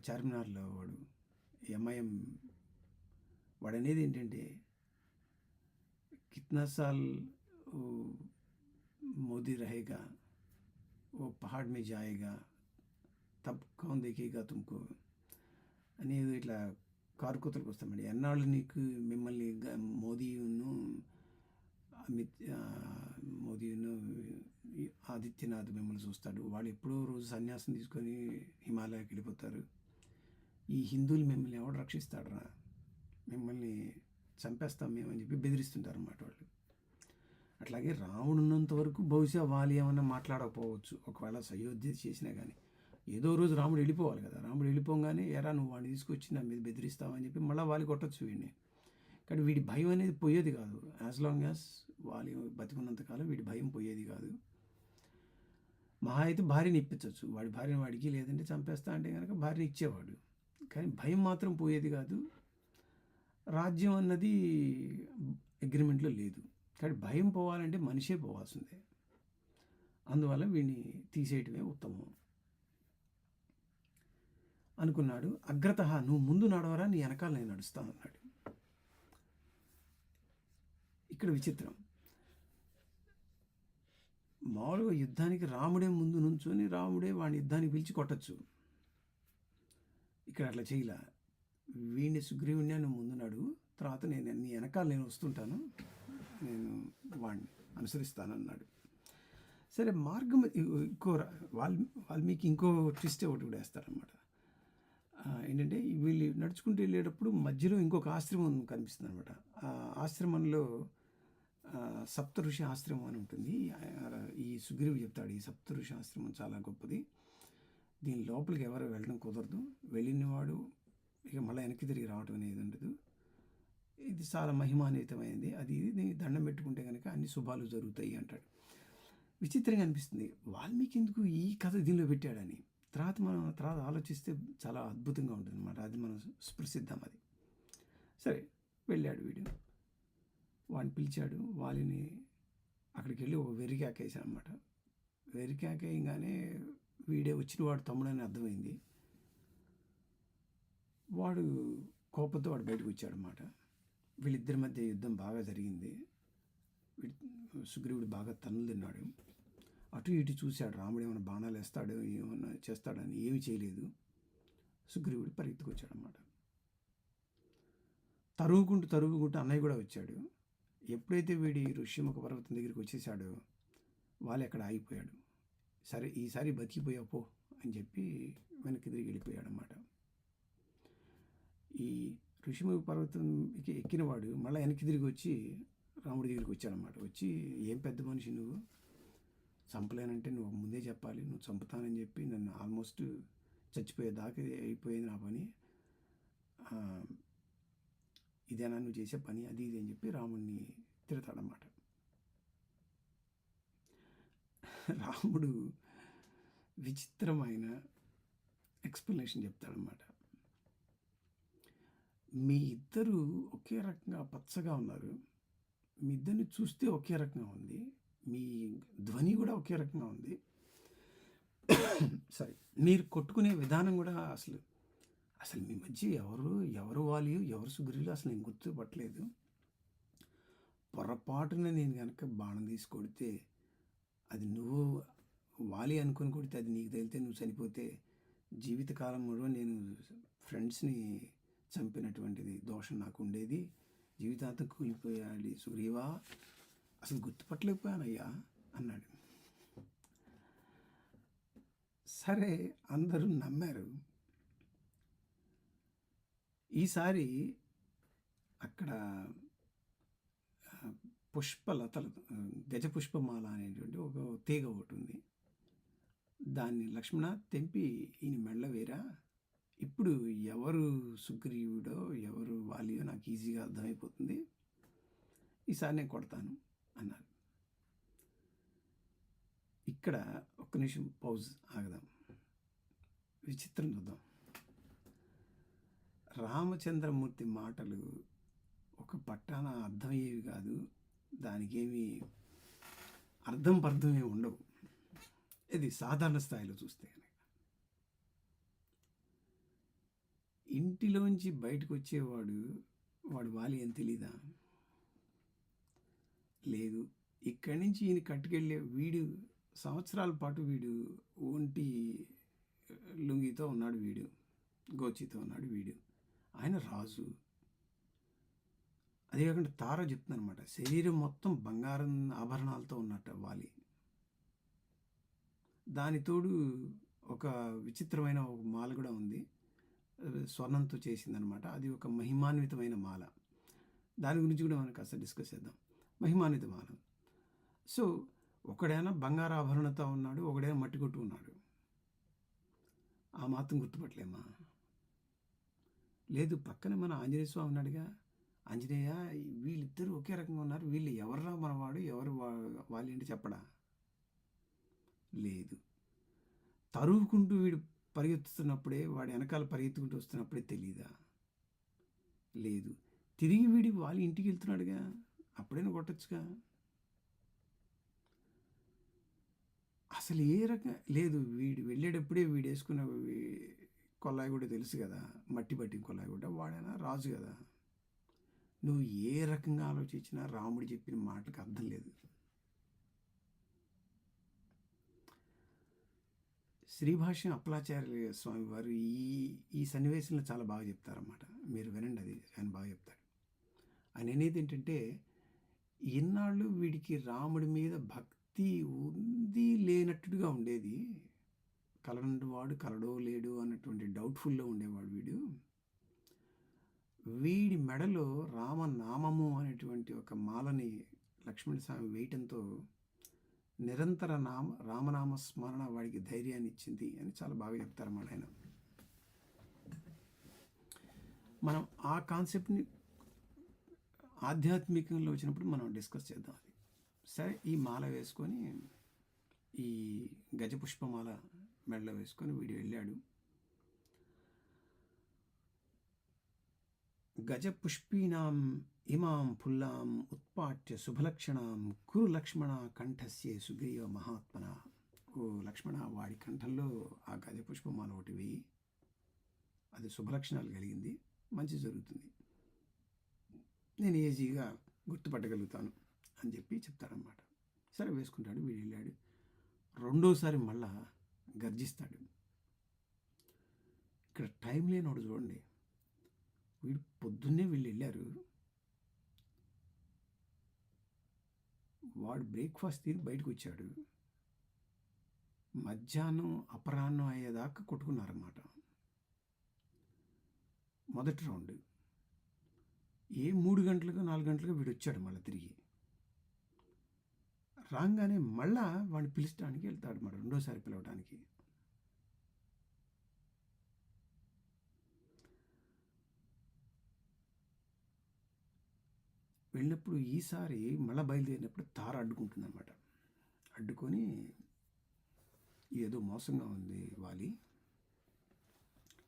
చార్మినార్లో, వాడు ఎంఐఎం వాడు అనేది ఏంటంటే, కిత్నా సాల్ మోదీ రహేగా, ఓ పహాడ్ మే జాయేగా, తబ్ కౌన్ దేఖేగా తుమ్కో అనేది ఇట్లా కారుకూతలకు వస్తామండి. ఎన్నాళ్ళు నీకు మిమ్మల్ని మోదీను ఆదిత్యనాథ్ మిమ్మల్ని చూస్తాడు. వాళ్ళు ఎప్పుడో రోజు సన్యాసం తీసుకొని హిమాలయాకి వెళ్ళిపోతారు. ఈ హిందువులు మిమ్మల్ని ఎవడు రక్షిస్తాడరా, మిమ్మల్ని చంపేస్తాం మేము అని చెప్పి బెదిరిస్తుంటారు అన్నమాట వాళ్ళు. అట్లాగే రావణుడు ఉన్నంత వరకు బహుశా వాళ్ళు ఏమన్నా మాట్లాడకపోవచ్చు, ఒకవేళ అయోధ్య చేసినా కానీ. ఏదో రోజు రాముడు వెళ్ళిపోవాలి కదా. రాముడు వెళ్ళిపోగానే ఎరా నువ్వు వాడిని తీసుకొచ్చి నా మీద బెదిరిస్తావని చెప్పి మళ్ళీ వాళ్ళు కొట్టచ్చు వీడిని. కానీ వీడి భయం అనేది పోయేది కాదు. యాజ్ లాంగ్ యాజ్ వాళ్ళు బతికున్నంతకాలం వీడి భయం పోయేది కాదు. మహా అయితే భార్యని ఇప్పించవచ్చు, వాడి భార్యని వాడికి, లేదంటే చంపేస్తా అంటే కనుక భార్యని ఇచ్చేవాడు. కానీ భయం మాత్రం పోయేది కాదు. రాజ్యం అన్నది అగ్రిమెంట్లో లేదు. కానీ భయం పోవాలంటే మనిషే పోవాల్సిందే. అందువల్ల వీడిని తీసేయటమే ఉత్తమం అనుకున్నాడు. అగ్రత, నువ్వు ముందు నడవరా, నీ వెనకాల నేను నడుస్తాను అన్నాడు. ఇక్కడ విచిత్రం, మామూలుగా యుద్ధానికి రాముడే ముందు నుంచొని రాముడే వాడిని యుద్ధానికి పిలిచి కొట్టచ్చు. ఇక్కడ అట్లా చేయలే. వీడిని సుగ్రీవుడిని నువ్వు ముందు నడు, తర్వాత నీ వెనకాల నేను వస్తుంటాను, నేను వాడిని అనుసరిస్తానన్నాడు. సరే, మార్గం వాల్మీకి ఇంకో ట్విస్ట్ ఒకటి కూడా వేస్తారనమాట. ఏంటంటే వీళ్ళు నడుచుకుంటూ వెళ్ళేటప్పుడు మధ్యలో ఇంకొక ఆశ్రమం కనిపిస్తుంది అనమాట. ఆ ఆశ్రమంలో సప్త ఋషి ఆశ్రమం అని ఉంటుంది. ఈ సుగ్రీవుడు చెప్తాడు, ఈ సప్త ఋషి ఆశ్రమం చాలా గొప్పది, దీని లోపలికి ఎవరు వెళ్ళడం కుదరదు, వెళ్ళినవాడు ఇక మళ్ళీ వెనక్కి తిరిగి రావడం అనేది ఉండదు, ఇది చాలా మహిమాన్వితమైనది, అది దండం పెట్టుకుంటే కనుక అన్ని శుభాలు జరుగుతాయి అంటాడు. విచిత్రంగా అనిపిస్తుంది, వాల్మీకి ఎందుకు ఈ కథ దీనిలో పెట్టాడని. తర్వాత ఆలోచిస్తే చాలా అద్భుతంగా ఉంటుంది అన్నమాట. అది మనం స్పృశిద్దాం. అది సరే, వెళ్ళాడు వీడు, వాడిని పిలిచాడు. వాళ్ళని అక్కడికి వెళ్ళి ఒక వెరికాకేసాను అనమాట. వెరికాకేయగానే వీడే వచ్చిన వాడు తమ్ముడని అర్థమైంది. వాడు కోపంతో వాడు బయటకు వచ్చాడనమాట. వీళ్ళిద్దరి మధ్య యుద్ధం బాగా జరిగింది. సుగ్రీవుడు బాగా తన్నులు తిన్నాడు. అటు ఇటు చూశాడు, రాముడు ఏమైనా బాణాలు వేస్తాడో ఏమన్నా చేస్తాడని. ఏమి చేయలేదు. సుగ్రీవుడు పరిగెత్తుకొచ్చాడనమాట. తరుగుకుంటూ అన్నయ్య కూడా వచ్చాడు. ఎప్పుడైతే వీడి ఋష్యముఖ పర్వతం దగ్గరికి వచ్చేసాడో వాళ్ళు ఎక్కడ ఆగిపోయాడు. సరే, ఈసారి బతికిపోయావు పో అని చెప్పి వెనక్కి తిరిగి వెళ్ళిపోయాడనమాట. ఈ ఋషిముఖ పర్వతంకి ఎక్కినవాడు మళ్ళీ వెనక్కి తిరిగి వచ్చి రాముడి దగ్గరికి వచ్చాడనమాట. వచ్చి, ఏం పెద్ద మనిషి నువ్వు, చంపలేనంటే నువ్వు ముందే చెప్పాలి, నువ్వు చంపుతానని చెప్పి నన్ను ఆల్మోస్ట్ చచ్చిపోయేదాకా అయిపోయింది నా పని, ఇదేనా నువ్వు చేసే పని, అది ఇది అని చెప్పి రాముడిని తిడతాడనమాట. రాముడు విచిత్రమైన ఎక్స్ప్లెనేషన్ చెప్తాడనమాట. మీ ఇద్దరు ఒకే రకంగా పచ్చగా ఉన్నారు, మీ ఇద్దరిని చూస్తే ఒకే రకంగా ఉంది, మీ ధ్వని కూడా ఒకే రకంగా ఉంది, సరే మీరు కొట్టుకునే విధానం కూడా అసలు మీ మధ్య ఎవరు వాలియో ఎవరు సుగ్రీవులు అసలు నేను గుర్తుపట్టలేదు. పొరపాటున నేను కనుక బాణం తీసి కొడితే అది నువ్వు వాలి అనుకుని కొడితే అది నీకు తగిలితే నువ్వు చనిపోతే జీవితకాలం కూడా నేను ఫ్రెండ్స్ని చంపినటువంటిది దోషం నాకు ఉండేది, జీవితాంతం కూలిపోయాడు సుగ్రీవా, అసలు గుర్తుపట్టలేకపోయానయ్యా అన్నాడు. సరే అందరూ నమ్మారు. ఈసారి అక్కడ పుష్పలతలు, గజపుష్పమాల అనేటువంటి ఒక తీగ ఒకటి ఉంది, దాన్ని లక్ష్మణ తెంపి ఈయన మెళ్ళ వేరా, ఇప్పుడు ఎవరు సుగ్రీవుడో ఎవరు వాలియో నాకు ఈజీగా అర్థమైపోతుంది, ఈసారి నేను కొడతాను అన్నారు. ఇక్కడ ఒక్క నిమిషం పౌజ్ ఆగదాం, విచిత్రం చూద్దాం. రామచంద్రమూర్తి మాటలు ఒక పట్టాన అర్థమయ్యేవి కాదు, దానికేమి పర్థమే ఉండవు, ఇది సాధారణ స్థాయిలో చూస్తే. ఇంటిలోంచి బయటకు వచ్చేవాడు వాడు వాలి అని తెలీదా? లేదు. ఇక్కడి నుంచి ఈయన కట్టుకెళ్ళే వీడు సంవత్సరాల పాటు వీడు ఒంటి లుంగితో ఉన్నాడు, వీడు గోచితో ఉన్నాడు, వీడు ఆయన రాజు. అదే కాకుండా తార చెప్తుంది అనమాట, శరీరం మొత్తం బంగారం ఆభరణాలతో ఉన్నట్ట వాలి. దానితోడు ఒక విచిత్రమైన ఒక మాల కూడా ఉంది, స్వర్ణంతో చేసిందనమాట, అది ఒక మహిమాన్వితమైన మాల. దాని గురించి కూడా మనం కాస్త డిస్కస్ చేద్దాం. మహిమాన్విత మాల. సో ఒకడైనా బంగారు ఆభరణతో ఉన్నాడు, ఒకడైనా మట్టి కొట్టు ఉన్నాడు, ఆ మాత్రం గుర్తుపట్టలేమా? లేదు, పక్కన మన ఆంజనేయ స్వామి ఉన్నాడుగా, ఆంజనేయ వీళ్ళిద్దరూ ఒకే రకంగా ఉన్నారు, వీళ్ళు ఎవర్రా మనవాడు ఎవరు వాళ్ళు ఏంటి చెప్పడా? లేదు. తరువుకుంటూ వీడు పరిగెత్తుతున్నప్పుడే, వాడు వెనకాల పరిగెత్తుకుంటూ వస్తున్నప్పుడే తెలీదా? లేదు. తిరిగి వీడి వాళ్ళ ఇంటికి వెళ్తున్నాడుగా, అప్పుడైనా కొట్టచ్చుగా. అసలు ఏ రకం లేదు, వీడు వెళ్ళేటప్పుడే వీడు వేసుకున్న కొల్లాయి కూడా తెలుసు కదా, మట్టి పట్టిన కొల్లాయి కూడా, వాడైనా రాజు కదా. నువ్వు ఏ రకంగా ఆలోచించినా రాముడు చెప్పిన మాటలకు అర్థం లేదు. శ్రీభాష్యం అప్పలాచార్య స్వామి వారు ఈ సన్నివేశంలో చాలా బాగా చెప్తారన్నమాట, మీరు వినండి, అది ఆయన బాగా చెప్తాడు. ఆయన అనేది ఏంటంటే, ఇన్నాళ్ళు వీడికి రాముడి మీద భక్తి ఉంది లేనట్టుగా ఉండేది, కలనంటి వాడు కలడో లేడు అన్నటువంటి డౌట్ఫుల్లో ఉండేవాడు వీడు. వీడి మెడలో రామనామము అనేటువంటి ఒక మాలని లక్ష్మణ స్వామి వేయటంతో నిరంతర రామనామ స్మరణ వాడికి ధైర్యాన్ని ఇచ్చింది అని చాలా బాగా చెప్తారన్నమాట ఆయన. మనం ఆ కాన్సెప్ట్ని ఆధ్యాత్మికంలో వచ్చినప్పుడు మనం డిస్కస్ చేద్దాం. అది సరే, ఈ మాల వేసుకొని, ఈ గజపుష్పమాల మెడలో వేసుకొని వీడు వెళ్ళాడు. గజపుష్పీనాం ఇమాం ఫుల్లాం ఉత్పాట్య శుభలక్షణాం కురు లక్ష్మణ కంఠస్యే సుగ్రీవ మహాత్మన. ఓ లక్ష్మణ, వాడి కంఠంలో ఆ గజపుష్పమాల ఒకటి వేయి, అది శుభలక్షణాలు కలిగింది, మంచి జరుగుతుంది, నేను ఈజీగా గుర్తుపట్టగలుగుతాను అని చెప్పి చెప్తాడనమాట. సరే వేసుకుంటాడు, వీడు వెళ్ళాడు. రెండోసారి మళ్ళా గర్జిస్తాడు. ఇక్కడ టైం లేనోడు చూడండి, వీడు పొద్దున్నే వీళ్ళు వెళ్ళారు, వాడు బ్రేక్ఫాస్ట్ తిని బయటకు వచ్చాడు, మధ్యాహ్నం అపరాహ్నం అయ్యేదాకా కొట్టుకున్నారన్నమాట. మొదటి రౌండ్ 3 గంటలకు 4 గంటలకు వీడు వచ్చాడు మళ్ళీ తిరిగి. రాగానే మళ్ళా వాడిని పిలిచడానికి వెళ్తాడు మరి రెండోసారి పిలవడానికి. వెళ్ళినప్పుడు ఈసారి మళ్ళీ బయలుదేరినప్పుడు తార అడ్డుకుంటుందన్నమాట. అడ్డుకొని ఏదో మోసంగా ఉంది వాలి,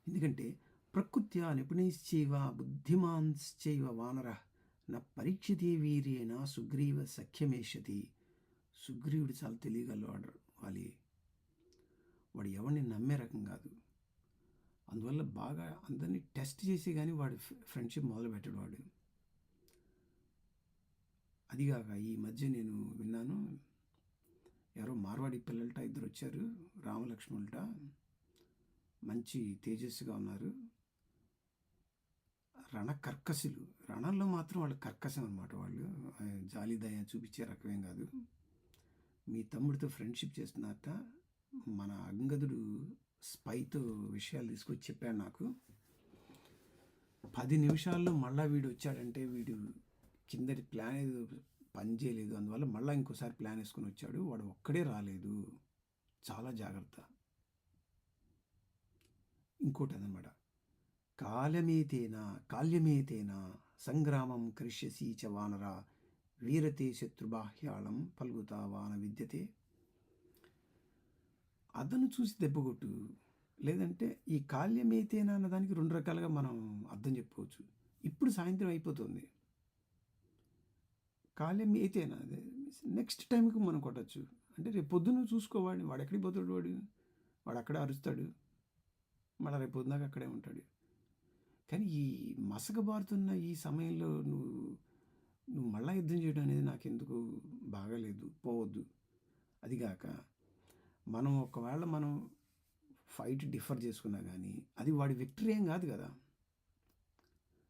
ఎందుకంటే ప్రకృత్యా నిపుణైశ్చైవ బుద్ధిమాంశ్చైవ వానర నా పరీక్షితే వీర్యేణ సుగ్రీవ సఖ్యమేషతి. సుగ్రీవుడు చాలా తెలియగలవాడు వాలి, వాడు ఎవరిని నమ్మే రకం కాదు. అందువల్ల బాగా అందరినీ టెస్ట్ చేసి కానీ వాడు ఫ్రెండ్షిప్ మొదలుపెట్టాడు వాడు. అదిగాక ఈ మధ్య నేను విన్నాను, ఎవరో మార్వాడి పిల్లలట 2 వచ్చారు, రామలక్ష్మణులట, మంచి తేజస్సుగా ఉన్నారు, కర్కశులు. రణంలో మాత్రం వాళ్ళు కర్కశం అనమాట. వాళ్ళు జాలి దయ చూపించే రకమేం కాదు. మీ తమ్ముడితో ఫ్రెండ్షిప్ చేస్తున్నారట. మన అంగదుడు స్పైతో విషయాలు తీసుకొచ్చి చెప్పాడు నాకు. 10 నిమిషాల్లో మళ్ళీ వీడు వచ్చాడంటే వీడు కిందటి ప్లాన్ ఏదో పని చేయలేదు, అందువల్ల మళ్ళీ ఇంకోసారి ప్లాన్ వేసుకొని వచ్చాడు. వాడు ఒక్కడే రాలేదు, చాలా జాగ్రత్త. ఇంకోటి అదనమాట, కాల్యమేతేనా సంగ్రామం కరిష్యసి చ వానర వీరతే శత్రుబాహ్యాళం ఫల్గుతా వాన విద్యతే. అదను చూసి దెబ్బకొట్టు, లేదంటే ఈ కాల్యమేతేనా అన్నదానికి 2 రకాలుగా మనం అర్థం చెప్పుకోవచ్చు. ఇప్పుడు సాయంత్రం అయిపోతుంది, కాల్యం ఏతేనా అదే నెక్స్ట్ టైంకి మనం కొట్టచ్చు. అంటే రేపు పొద్దున్న చూసుకోవాడిని, వాడు ఎక్కడికి పోతాడు, వాడు అక్కడే అరుస్తాడు, మళ్ళీ రేపు పొద్దున్నాక అక్కడే ఉంటాడు. కానీ ఈ మసకబారుతున్న ఈ సమయంలో నువ్వు మళ్ళా యుద్ధం చేయడం అనేది నాకెందుకు బాగాలేదు, పోవద్దు. అదిగాక ఒకవేళ మనం ఫైట్ డిఫర్ చేసుకున్నా కానీ అది వాడి విక్టరీ ఏం కాదు కదా,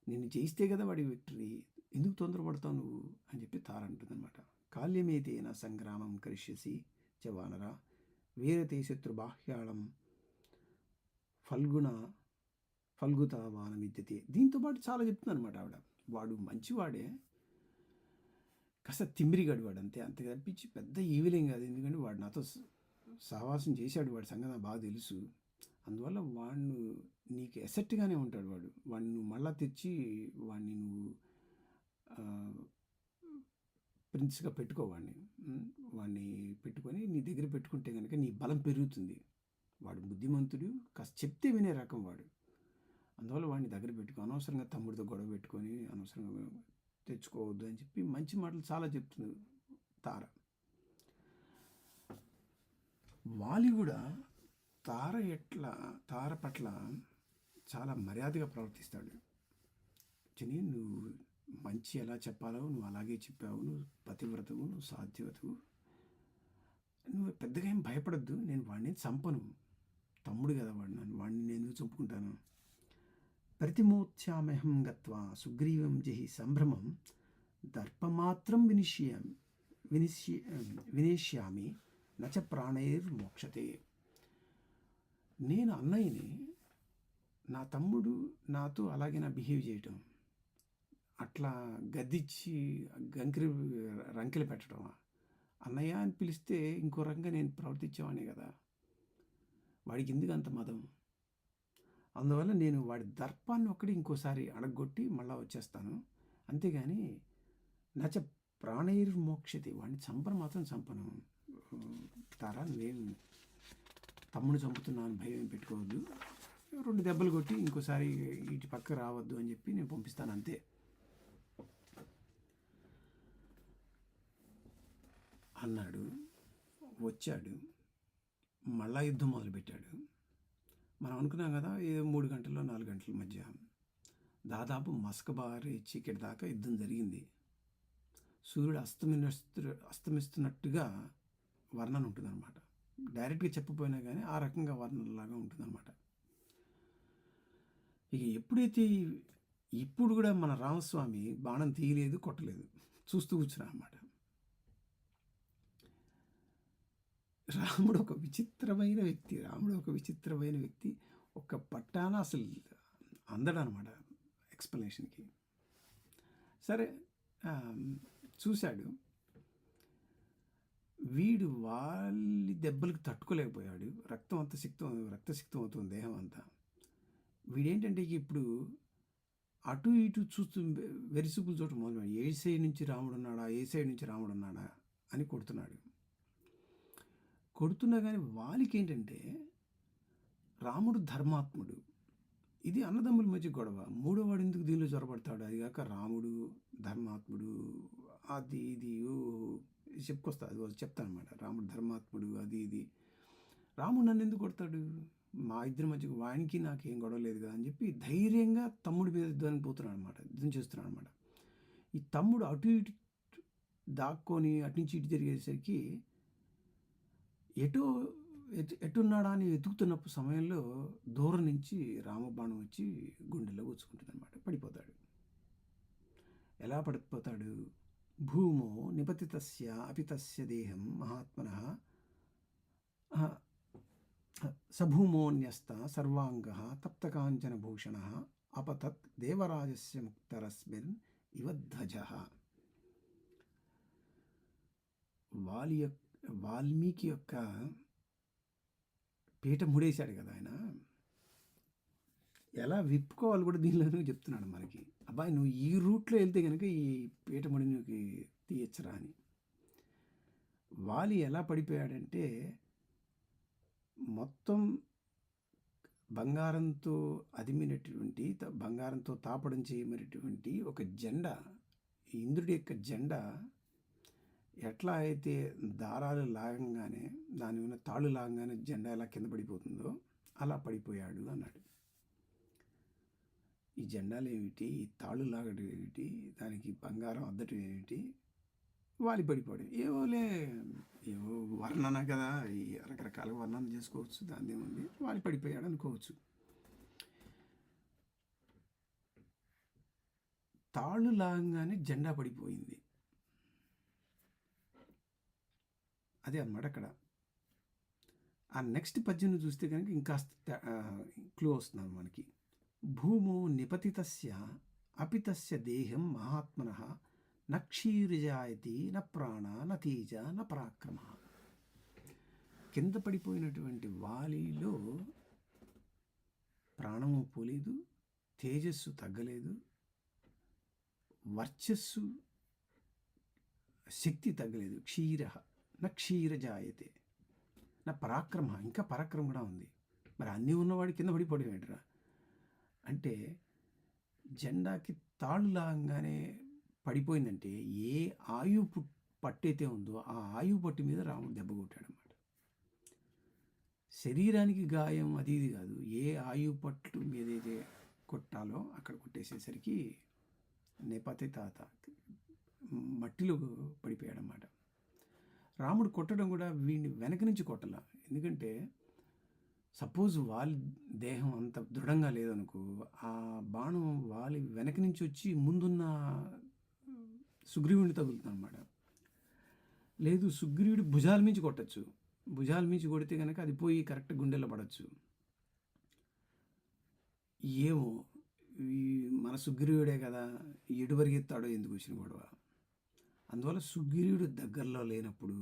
నిన్ను చేయిస్తే కదా వాడి విక్టరీ, ఎందుకు తొందరపడతావు నువ్వు అని చెప్పి తార అంటుందన్నమాట. కాల్యమేతేన సంగ్రామం కరిష్యసి చ వానర వీరతే శత్రుబాహ్యాళం ఫల్గుతా వాన విద్యతే. దీంతోపాటు చాలా చెప్తుంది అనమాట ఆవిడ. వాడు మంచివాడే, కాస్త తిమ్మిరిగాడు వాడు, అంతే తప్పించి పెద్ద ఈవిలేం కాదు. ఎందుకంటే వాడు నాతో సహవాసం చేశాడు, వాడి సంగతి నాకు బాగా తెలుసు. అందువల్ల వాడు నీకు ఎసెట్గానే ఉంటాడు. వాడిని నువ్వు మళ్ళా తెచ్చి వాడిని నువ్వు ప్రిన్స్గా పెట్టుకోవాడిని, వాడిని పెట్టుకొని నీ దగ్గర పెట్టుకుంటే కనుక నీ బలం పెరుగుతుంది. వాడు బుద్ధిమంతుడు, కాస్త చెప్తే వినే రకం వాడు. అందువల్ల వాడిని దగ్గర పెట్టుకో, అనవసరంగా తమ్ముడితో గొడవ పెట్టుకొని అనవసరంగా తెచ్చుకోవద్దు అని చెప్పి మంచి మాటలు చాలా చెప్తుంది తార. వాలి కూడా తార పట్ల చాలా మర్యాదగా ప్రవర్తిస్తాడు. నువ్వు మంచి ఎలా చెప్పాలో నువ్వు అలాగే చెప్పావు, నువ్వు పతివ్రతవు, నువ్వు సాధ్యవతవు, నువ్వు పెద్దగా ఏం భయపడద్దు, నేను వాడిని చంపను, తమ్ముడు కదా వాడిని నేను ఎందుకు చంపుకుంటాను. ప్రతిమోత్స్యామహం గత్వా సుగ్రీవం జహి సంభ్రమం దర్పమాత్రం వినిష్యామి నచ ప్రాణైర్మోక్షతే. నేను అన్నయ్యని, నా తమ్ముడు నాతో అలాగే బిహేవ్ చేయటం, అట్లా గద్దిచ్చి రంకెలు పెట్టడం, అన్నయ్య అని పిలిస్తే ఇంకో రకంగా నేను ప్రవర్తించేవాడిని కదా, వాడికి ఎందుకు అంత మదం. అందువల్ల నేను వాడి దర్పాన్ని ఒక్కటి ఇంకోసారి అడగొట్టి మళ్ళీ వచ్చేస్తాను, అంతేగాని నచ ప్రాణైర్మోక్షతే, వాడిని చంపను మాత్రం చంపను. తారా, నువ్వేం తమ్ముడు చంపుతున్నాను భయం పెట్టుకోవద్దు, 2 దెబ్బలు కొట్టి ఇంకోసారి ఇటు పక్క రావద్దు అని చెప్పి నేను పంపిస్తాను, అంతే. అన్నాడు. వచ్చాడు, మళ్ళా యుద్ధం మొదలుపెట్టాడు. మనం అనుకున్నాం కదా, 3 గంటల్లో 4 గంటల మధ్య దాదాపు మసకబారి చీకటి దాకా యుద్ధం జరిగింది. సూర్యుడు అస్తమిస్తున్నట్టుగా వర్ణన ఉంటుందన్నమాట. డైరెక్ట్గా చెప్పపోయినా కానీ ఆ రకంగా వర్ణనలాగా ఉంటుందన్నమాట. ఇక ఎప్పుడైతే ఇప్పుడు కూడా మన రామస్వామి బాణం తీయలేదు, కొట్టలేదు, చూస్తూ కూర్చున్నా అన్నమాట. రాముడు ఒక విచిత్రమైన వ్యక్తి. ఒక పట్టాన అసలు అందడనమాట ఎక్స్‌ప్లనేషన్‌కి. సరే చూశాడు. వీడు వాళ్ళి దెబ్బలకు తట్టుకోలేకపోయాడు. రక్తసిక్తం అవుతుంది దేహం అంతా. వీడేంటంటే ఇప్పుడు అటు ఇటు చూస్తూ వెరిసిపులు చూడటం మొదలుపెట్టాడు. ఏ సైడ్ నుంచి రాముడున్నాడా అని కొడుతున్నాడు. కొడుతున్నా కానీ వాలికేంటంటే రాముడు ధర్మాత్ముడు. ఇది అన్నదమ్ముల మధ్య గొడవ. మూడో వాడు ఎందుకు దీనిలో చొరబడతాడు? అది కాక రాముడు ధర్మాత్ముడు అది ఇది చెప్పుకొస్తా, అది చెప్తానమాట. రాముడు ధర్మాత్ముడు అది ఇది. రాముడు నన్ను ఎందుకు కొడతాడు? మా ఇద్దరి మధ్య వానికి నాకేం గొడవ లేదు కదా అని చెప్పి ధైర్యంగా తమ్ముడి మీద యుద్ధం చేస్తున్నాడు అనమాట. ఈ తమ్ముడు అటు ఇటు దాక్కొని అటు నుంచి ఇటు జరిగేసరికి ఎటున్నాడా అని వెతుకుతున్న సమయంలో దూరం నుంచి రామబాణం వచ్చి గుండెల్లో గుచ్చుకుంటుంది అనమాట. పడిపోతాడు. ఎలా పడిపోతాడు? భూమో నిపతితస్య అపితస్య దేహం మహాత్మనః సభూమోన్యస్త సర్వాంగ తప్తకాంచన భూషణ అపతత్ దేవరాజస్య ముక్తరస్మిన్ ఇవ ధ్వజః. వాల్మీకి యొక్క పీట ముడేశాడు కదా ఆయన. ఎలా విప్పుకోవాలి కూడా దీనిలోనే చెప్తున్నాడు మనకి. అబ్బాయి నువ్వు ఈ రూట్లో వెళ్తే కనుక ఈ పీట ముడి నువ్వు తీయచ్చరా అని. వాలి ఎలా పడిపోయాడంటే మొత్తం బంగారంతో అదిమినటువంటి బంగారంతో తాపడం చేయమనేటువంటి ఒక జెండా, ఇంద్రుడి యొక్క జెండా ఎట్లా అయితే దారాలు లాగంగానే దాని ఉన్న తాళ్ళు లాగంగానే జెండా ఎలా కింద పడిపోతుందో అలా పడిపోయాడు అన్నాడు. ఈ జెండాలు ఏమిటి, ఈ తాళ్ళు లాగడం ఏమిటి, దానికి బంగారం అద్దటం ఏమిటి, వాలి పడిపోయాడు. ఏవో వర్ణన కదా, ఈ రకరకాల వర్ణన చేసుకోవచ్చు, దాని ఏముంది, వాలి పడిపోయాడు అనుకోవచ్చు. తాళ్ళు లాగంగానే జెండా పడిపోయింది. అదే అన్నమాట అక్కడ. ఆ నెక్స్ట్ పద్యం చూస్తే కనుక ఇంకాస్త క్లూ వస్తుంది మనకి. భూమో నిపతితస్య అపితస్య దేహం మహాత్మనః న క్షీరజాయతి న ప్రాణ న తేజ న పరాక్రమ. కింద పడిపోయినటువంటి వాలిలో ప్రాణము పోలేదు, తేజస్సు తగ్గలేదు, వర్చస్సు శక్తి తగ్గలేదు. నా క్షీరజాయతే నా పరాక్రమ, ఇంకా పరాక్రమం కూడా ఉంది. మరి అన్నీ ఉన్నవాడు కింద పడిపోయాడురా అంటే జెండాకి తాళ్ళు లాగానే పడిపోయిందంటే ఏ ఆయువు పట్టయితే ఉందో ఆ ఆయువు పట్టు మీద రాముడు దెబ్బ కొట్టాడనమాట. శరీరానికి గాయం అది ఇది కాదు, ఏ ఆయువు పట్టు మీదైతే కొట్టాలో అక్కడ కొట్టేసేసరికి నేపథ్య తాత మట్టిలో పడిపోయాడనమాట. రాముడు కొట్టడం కూడా వీడిని వెనక నుంచి కొట్టాల. ఎందుకంటే సపోజ్ వాలి దేహం అంత దృఢంగా లేదనుకో, ఆ బాణం వాలి వెనక నుంచి వచ్చి ముందున్న సుగ్రీవుడిని తగులుతుంది అనమాట. లేదు, సుగ్రీవుడి భుజాల మించి కొట్టచ్చు. భుజాల మించి కొడితే కనుక అది పోయి కరెక్ట్ గుండెల్లో పడవచ్చు. ఏమో మన సుగ్రీవుడే కదా, ఎటు పరిగెత్తాడో ఎందుకు వచ్చిన గొడవ. అందువల్ల సుగ్రీవుడు దగ్గరలో లేనప్పుడు,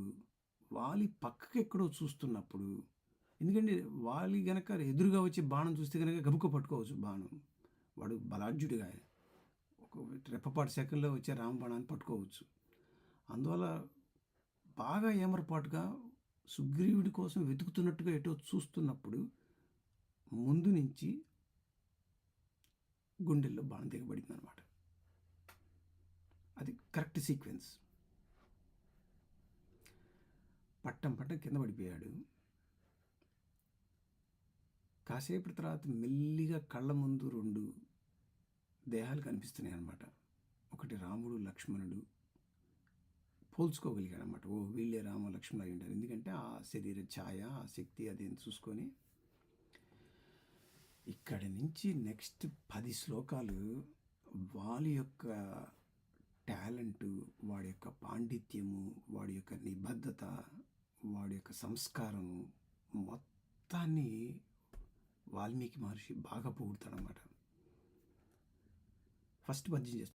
వాలి పక్కకి ఎక్కడో చూస్తున్నప్పుడు, ఎందుకంటే వాలి గనక ఎదురుగా వచ్చి బాణం చూస్తే కనుక గబుక్క పట్టుకోవచ్చు బాణం. వాడు బలాఢ్యుడిగా ఒక రెప్పపాటు సెకండ్లో వచ్చే రామబాణాన్ని పట్టుకోవచ్చు. అందువల్ల బాగా ఏమరపాటుగా సుగ్రీవుడి కోసం వెతుకుతున్నట్టుగా ఎటో చూస్తున్నప్పుడు ముందు నుంచి గుండెల్లో బాణం దిగబడింది అనమాట. అది కరెక్ట్ సీక్వెన్స్. పట్టం కింద పడిపోయాడు. కాసేపటి తర్వాత మెల్లిగా కళ్ళ ముందు 2 దేహాలు కనిపిస్తున్నాయి అన్నమాట. ఒకటి రాముడు, లక్ష్మణుడు. పోల్చుకోగలిగాడు అనమాట. ఓ వీళ్ళే రామ లక్ష్మణుడు అయి ఉంటారు. ఎందుకంటే ఆ శరీర ఛాయ, ఆ శక్తి అది చూసుకొని ఇక్కడి నుంచి నెక్స్ట్ 10 శ్లోకాలు వాలి యొక్క టాలెంటు, వాడి యొక్క పాండిత్యము, వాడి యొక్క నిబద్ధత, వాడి యొక్క సంస్కారం మొత్తాన్ని వాల్మీకి మహర్షి బాగా పొగుడతాడనమాట. ఫస్ట్ పద్యం చేస్తాడు.